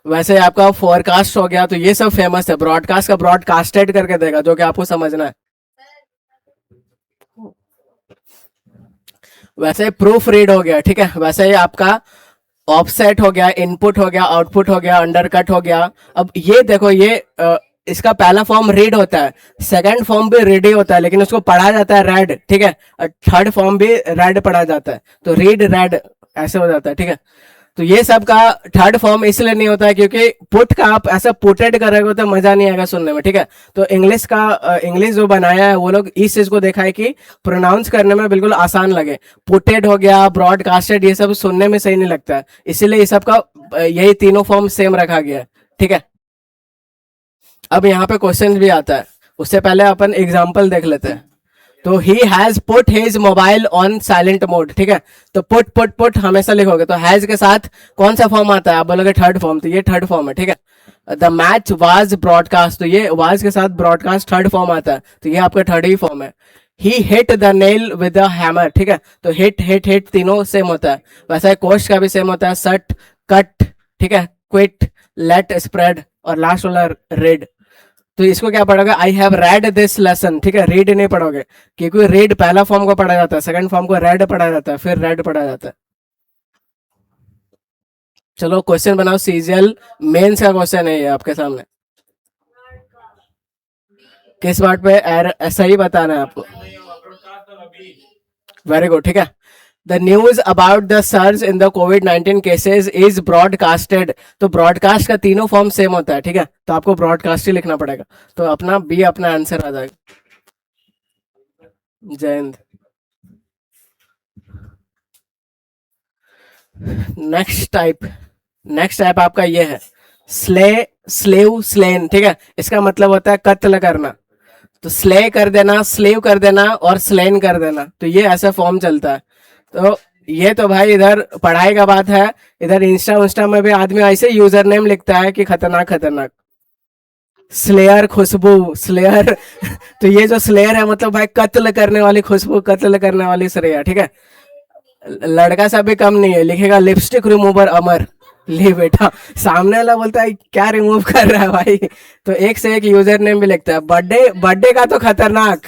वैसे आपका फोरकास्ट हो गया। तो ये सब फेमस है। ब्रॉडकास्ट का ब्रॉडकास्टेड करके देगा, जो कि आपको समझना है। वैसे प्रूफ रीड हो गया, ठीक है। वैसे ही आपका ऑफसेट हो गया, इनपुट हो गया, आउटपुट हो गया, अंडरकट हो गया। अब ये देखो, ये इसका पहला फॉर्म रीड होता है, सेकंड फॉर्म भी रीड ही होता है, लेकिन उसको पढ़ा जाता है रेड, ठीक है। थर्ड फॉर्म भी रेड पढ़ा जाता है, तो रीड रेड ऐसे हो जाता है, ठीक है। तो ये सब का थर्ड फॉर्म इसलिए नहीं होता है क्योंकि पुट का आप ऐसा पुटेड करोगे तो मजा नहीं आएगा सुनने में, ठीक है। तो इंग्लिश जो बनाया है वो लोग इस चीज को देखा है कि प्रोनाउंस करने में बिल्कुल आसान लगे। पुटेड हो गया, ब्रॉडकास्टेड, ये सब सुनने में सही नहीं लगता है, इसीलिए ये सब का यही तीनों फॉर्म सेम रखा गया है, ठीक है। अब यहाँ पे क्वेश्चन भी आता है, उससे पहले अपन एग्जाम्पल देख लेते हैं। तो he has put his mobile on silent mode, ठीक है। तो पुट पुट पुट हमेशा लिखोगे तो हैज के साथ कौन सा फॉर्म आता है, आप बोलोगे थर्ड फॉर्म, तो ये थर्ड फॉर्म है, ठीक है। द मैच वाज ब्रॉडकास्ट, तो ये वाज के साथ ब्रॉडकास्ट थर्ड फॉर्म आता है, तो ये आपका थर्ड ही फॉर्म है। He hit the nail with a hammer, ठीक है। तो हिट हिट हिट तीनों सेम होता है। वैसे कोस्ट का भी सेम होता है, सट, कट, ठीक है, क्विट, लेट, स्प्रेड, और लास्ट वाला रेड। तो इसको क्या पढ़ोगे, I have read this lesson, ठीक है। रीड नहीं पढ़ोगे क्योंकि रीड पहला फॉर्म को पढ़ा जाता है, सेकंड फॉर्म को रेड पढ़ा जाता है, फिर रेड पढ़ा जाता है। चलो क्वेश्चन बनाओ, सीजीएल मेंस का क्वेश्चन है ये आपके सामने। किस बात पे सही बताना है आपको। वेरी गुड, ठीक है। The news about the surge in the covid cases is broadcasted. तो ब्रॉडकास्ट का तीनों फॉर्म सेम होता है, ठीक है। तो आपको ब्रॉडकास्ट ही लिखना पड़ेगा, तो अपना बी अपना आंसर आ जाएगा। जय हिंद। नेक्स्ट टाइप आपका ये है स्ले, स्लेव, स्लेन, ठीक है। इसका मतलब होता है कत्ल करना। तो स्ले कर देना, स्लेव कर देना, और स्लेन कर देना, तो ये ऐसा फॉर्म चलता है। तो ये तो भाई इधर पढ़ाई का बात है, इधर इंस्टा में भी आदमी ऐसे यूजर नेम लिखता है कि खतरनाक खतरनाक, स्लेयर, खुशबू, स्लेयर तो ये जो स्लेयर है मतलब भाई कत्ल करने वाली खुशबू, कत्ल करने वाली श्रेया, ठीक है। लड़का सा भी कम नहीं है, लिखेगा लिपस्टिक रिमूवर अमर। ले बेटा, सामने वाला बोलता है क्या रिमूव कर रहा है भाई। तो एक से एक यूजर नेम भी लिखता है। बर्थडे बर्थडे का तो खतरनाक,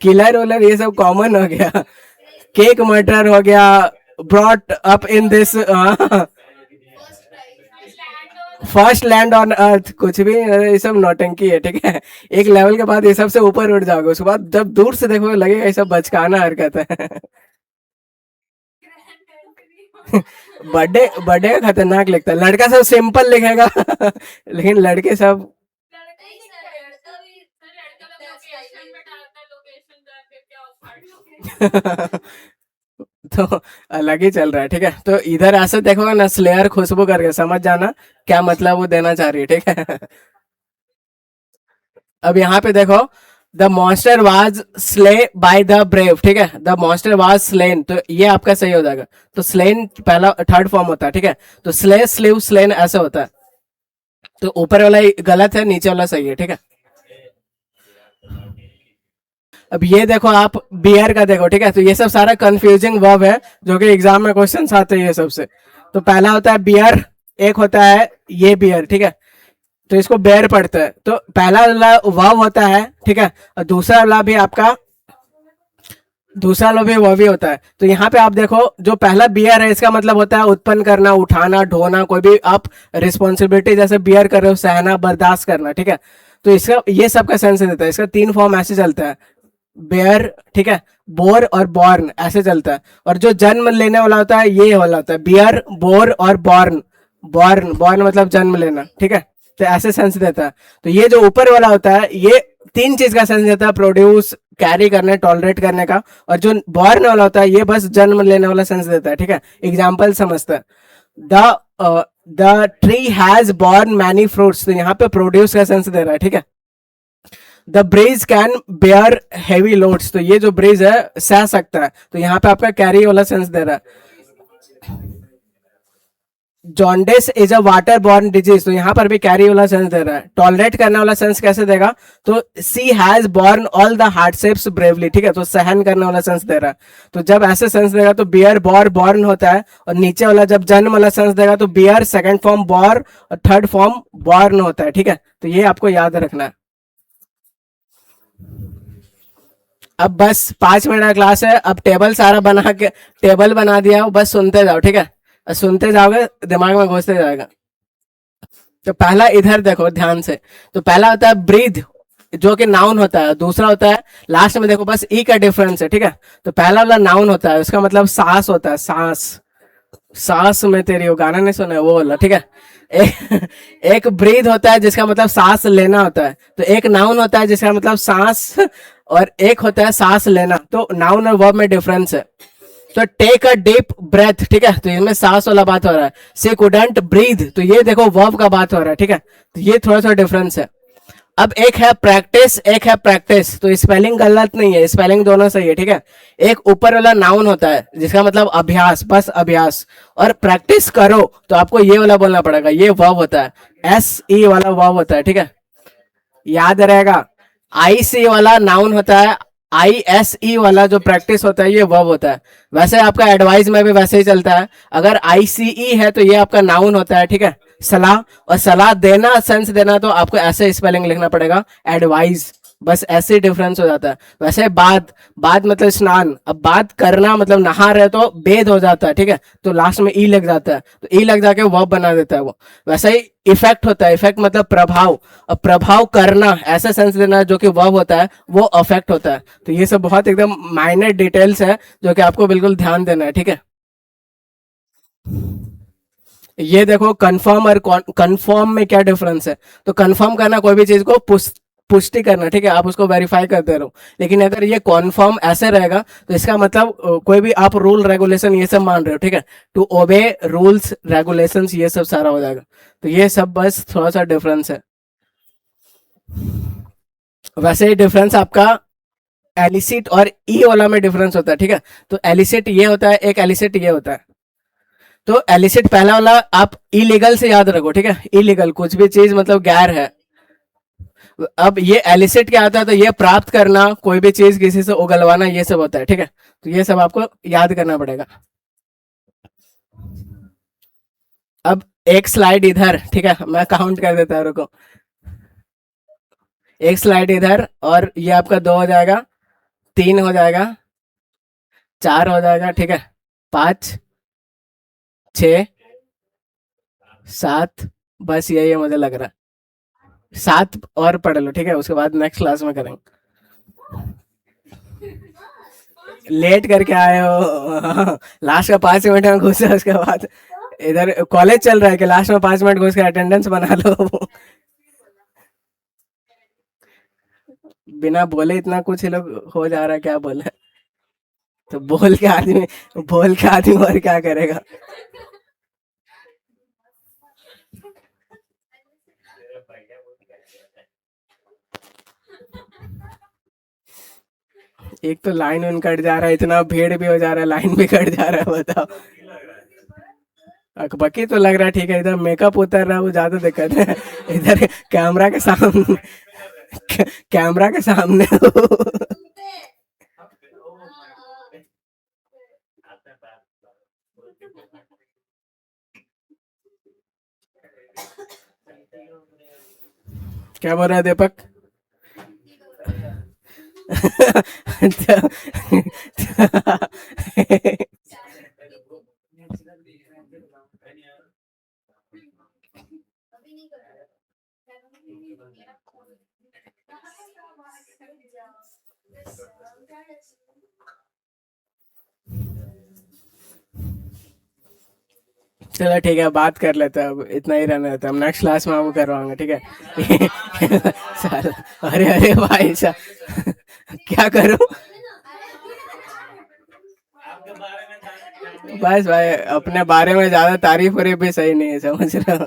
किलर वोलर ये सब कॉमन हो गया। केक मर्डर हो गया, brought up in this, first land on earth, कुछ भी ये सब नौटंकी है, ठीक है। एक लेवल के बाद ये सबसे ऊपर उठ जाओगे, उसके बाद जब दूर से देखोगे लगेगा ये सब बचकाना हरकत है। बर्थडे बर्थडे का खतरनाक लिखता है, लड़का सब सिंपल लिखेगा लेकिन लड़के सब तो अलग ही चल रहा है, ठीक है। तो इधर ऐसे देखोगे ना, स्लेयर खुशबू करके समझ जाना क्या मतलब वो देना चाह रही है, ठीक है। अब यहाँ पे देखो, the monster was slay by the brave, ठीक है। द मॉन्स्टर वाज स्लेन, तो ये आपका सही हो जाएगा। तो स्लेन पहला थर्ड फॉर्म होता है, ठीक है। तो स्ले, स्लीव, स्लेन ऐसा होता है। तो ऊपर वाला गलत है, नीचे वाला सही है, ठीक है। अब ये देखो आप बियर का देखो, ठीक है। तो ये सब सारा कंफ्यूजिंग वर्ब है जो कि एग्जाम में क्वेश्चन आते हैं ये सबसे। तो पहला होता है बियर, एक होता है ये बियर, ठीक है। तो इसको बेयर पढ़ते हैं। तो पहला वाला वर्ब होता है, ठीक है, और दूसरा वाला भी आपका दूसरा वाला भी वह भी होता है। तो यहाँ पे आप देखो, जो पहला बियर है इसका मतलब होता है उत्पन्न करना, उठाना, ढोना, कोई भी आप रिस्पॉन्सिबिलिटी जैसे बियर कर रहे हो, सहना, बर्दाश्त करना, ठीक है। तो इसका ये सब का सेंस देता है। इसका तीन फॉर्म ऐसे चलता है, बेयर, ठीक है, बोर और बॉर्न ऐसे चलता है। और जो जन्म लेने वाला होता है ये वाला होता है बियर, बोर और बॉर्न। बॉर्न बॉर्न मतलब जन्म लेना, ठीक है। तो ऐसे सेंस देता है। तो ये जो ऊपर वाला होता है ये तीन चीज का सेंस देता है, प्रोड्यूस, कैरी करने, टॉलरेट करने का। और जो बॉर्न वाला होता है ये बस जन्म लेने वाला सेंस देता है, ठीक है। एग्जाम्पल समझता है, the the tree has born many fruits, तो यहाँ पे प्रोड्यूस का सेंस दे रहा है, ठीक है। The bridge can bear heavy loads, तो ये जो ब्रिज है सह सकता है, तो यहाँ पे आपका कैरी वाला सेंस दे रहा है। Jaundice is a water borne disease, तो यहाँ पर भी कैरी वाला सेंस दे रहा है। टॉलरेट करने वाला सेंस कैसे देगा, तो she has borne all the hardships bravely, ठीक है, तो सहन करने वाला सेंस दे रहा है। तो जब ऐसे सेंस देगा तो बियर बॉर बॉर्न होता है, और नीचे वाला जब जन्म वाला सेंस देगा तो बियर सेकंड फॉर्म बॉर और थर्ड फॉर्म बॉर्न होता है, ठीक है। तो ये आपको याद रखना है। अब बस 5 मिनट का क्लास है, अब टेबल सारा बना के टेबल बना दिया हो, बस सुनते जाओ, ठीक है। सुनते जाओगे दिमाग में घुसते जाएगा। तो पहला इधर देखो ध्यान से, तो पहला होता है ब्रीथ, जो कि नाउन होता है। दूसरा होता है, लास्ट में देखो बस ई का डिफरेंस है, ठीक है। तो पहला वाला नाउन होता है, उसका मतलब सांस होता है, सांस। सांस में तेरी, वो गाना नहीं सुना है वो वाला, ठीक है। एक ब्रीथ होता है जिसका मतलब सांस लेना होता है, तो एक नाउन होता है जिसका मतलब सांस, और एक होता है सांस लेना। तो नाउन और वर्ब में डिफरेंस है। तो टेक अ डीप ब्रेथ, ठीक है, तो इसमें सांस वाला बात हो रहा है। सी कुडंट ब्रीथ, तो ये देखो वर्ब का बात हो रहा है, ठीक है। तो ये थोड़ा सा डिफरेंस है। अब एक है प्रैक्टिस, एक है प्रैक्टिस, तो स्पेलिंग गलत नहीं है, स्पेलिंग दोनों सही है, ठीक है। एक ऊपर वाला नाउन होता है जिसका मतलब अभ्यास, बस अभ्यास, और प्रैक्टिस करो तो आपको ये वाला बोलना पड़ेगा, ये वर्ब होता है, एस ई वाला वर्ब होता है, ठीक है, याद रहेगा। आई सी वाला नाउन होता है, आई एस ई वाला जो प्रैक्टिस होता है ये वर्ब होता है। वैसे आपका एडवाइस में भी वैसे ही चलता है, अगर आई सी ई है तो ये आपका नाउन होता है, ठीक है, सलाह। और सलाह देना, सेंस देना, तो आपको ऐसे स्पेलिंग लिखना पड़ेगा, एडवाइस, बस ऐसे डिफरेंस हो जाता है। वैसे बात, बात मतलब स्नान, अब बात करना मतलब नहा रहे तो बेद हो जाता है, ठीक है, तो लास्ट में ई लग जाता है, तो ई लग जाके वर्ब बना देता है वो। वैसे ही इफेक्ट होता है, इफेक्ट मतलब प्रभाव, अब प्रभाव करना ऐसा सेंस देना जो कि वर्ब होता है, वो अफेक्ट होता है। तो ये सब बहुत एकदम माइनर डिटेल्स है जो कि आपको बिल्कुल ध्यान देना है, ठीक है। ये देखो कंफर्म और कंफर्म में क्या डिफरेंस है। तो कंफर्म करना कोई भी चीज को पुष्टि करना, ठीक है, आप उसको वेरीफाई करते रहो। लेकिन अगर ये कॉन्फर्म ऐसे रहेगा तो इसका मतलब कोई भी आप रूल रेगुलेशन ये सब मान रहे हो, ठीक है, टू ओबे रूल्स रेगुलेशंस, ये सब सारा हो जाएगा। तो ये सब बस थोड़ा सा डिफरेंस है। वैसे ही डिफरेंस आपका एलिसिट और ई वाला में डिफरेंस होता है, ठीक है। तो एलिसिट ये होता है, एक एलिसिट ये होता है। तो एलिसिट पहला वाला आप इलीगल से याद रखो, ठीक है, इलीगल कुछ भी चीज मतलब गैर है। अब ये एलिसिट क्या आता है, तो ये प्राप्त करना, कोई भी चीज किसी से उगलवाना, ये सब होता है, ठीक है। तो ये सब आपको याद करना पड़ेगा। अब एक स्लाइड इधर, ठीक है, मैं काउंट कर देता हूँ, रुको। एक स्लाइड इधर, और ये आपका 2 हो जाएगा, 3 हो जाएगा, 4 हो जाएगा, ठीक है, 5, 6, 7, बस यही है मुझे लग रहा है। 7 और पढ़ लो, ठीक है, उसके बाद नेक्स्ट क्लास में करेंगे। लेट करके आए हो। लास्ट का 5 मिनट में घुसे, उसके बाद इधर कॉलेज चल रहा है कि लास्ट में 5 मिनट घुस के अटेंडेंस बना लो। बिना बोले इतना कुछ ही लोग हो जा रहा है, क्या बोले। तो बोल के आदमी और क्या करेगा। एक तो लाइन उन कट जा रहा है, इतना भीड़ भी हो जा रहा है, लाइन भी कट जा रहा है, बताओ। बाकी तो लग रहा है ठीक है, इधर मेकअप उतर रहा है वो ज्यादा दिक्कत है। इधर कैमरा के सामने, कैमरा के सामने। क्या बोल रहा है दीपक। चलो ठीक है, बात कर लेते हैं, अब इतना ही रहने देते हैं, हम नेक्स्ट क्लास में आपको करवाएंगे, ठीक है। अरे अरे भाई साहब, क्या करूं। बस भाई, अपने बारे में ज्यादा तारीफ वरीफ भी सही नहीं है, समझ रहे हो।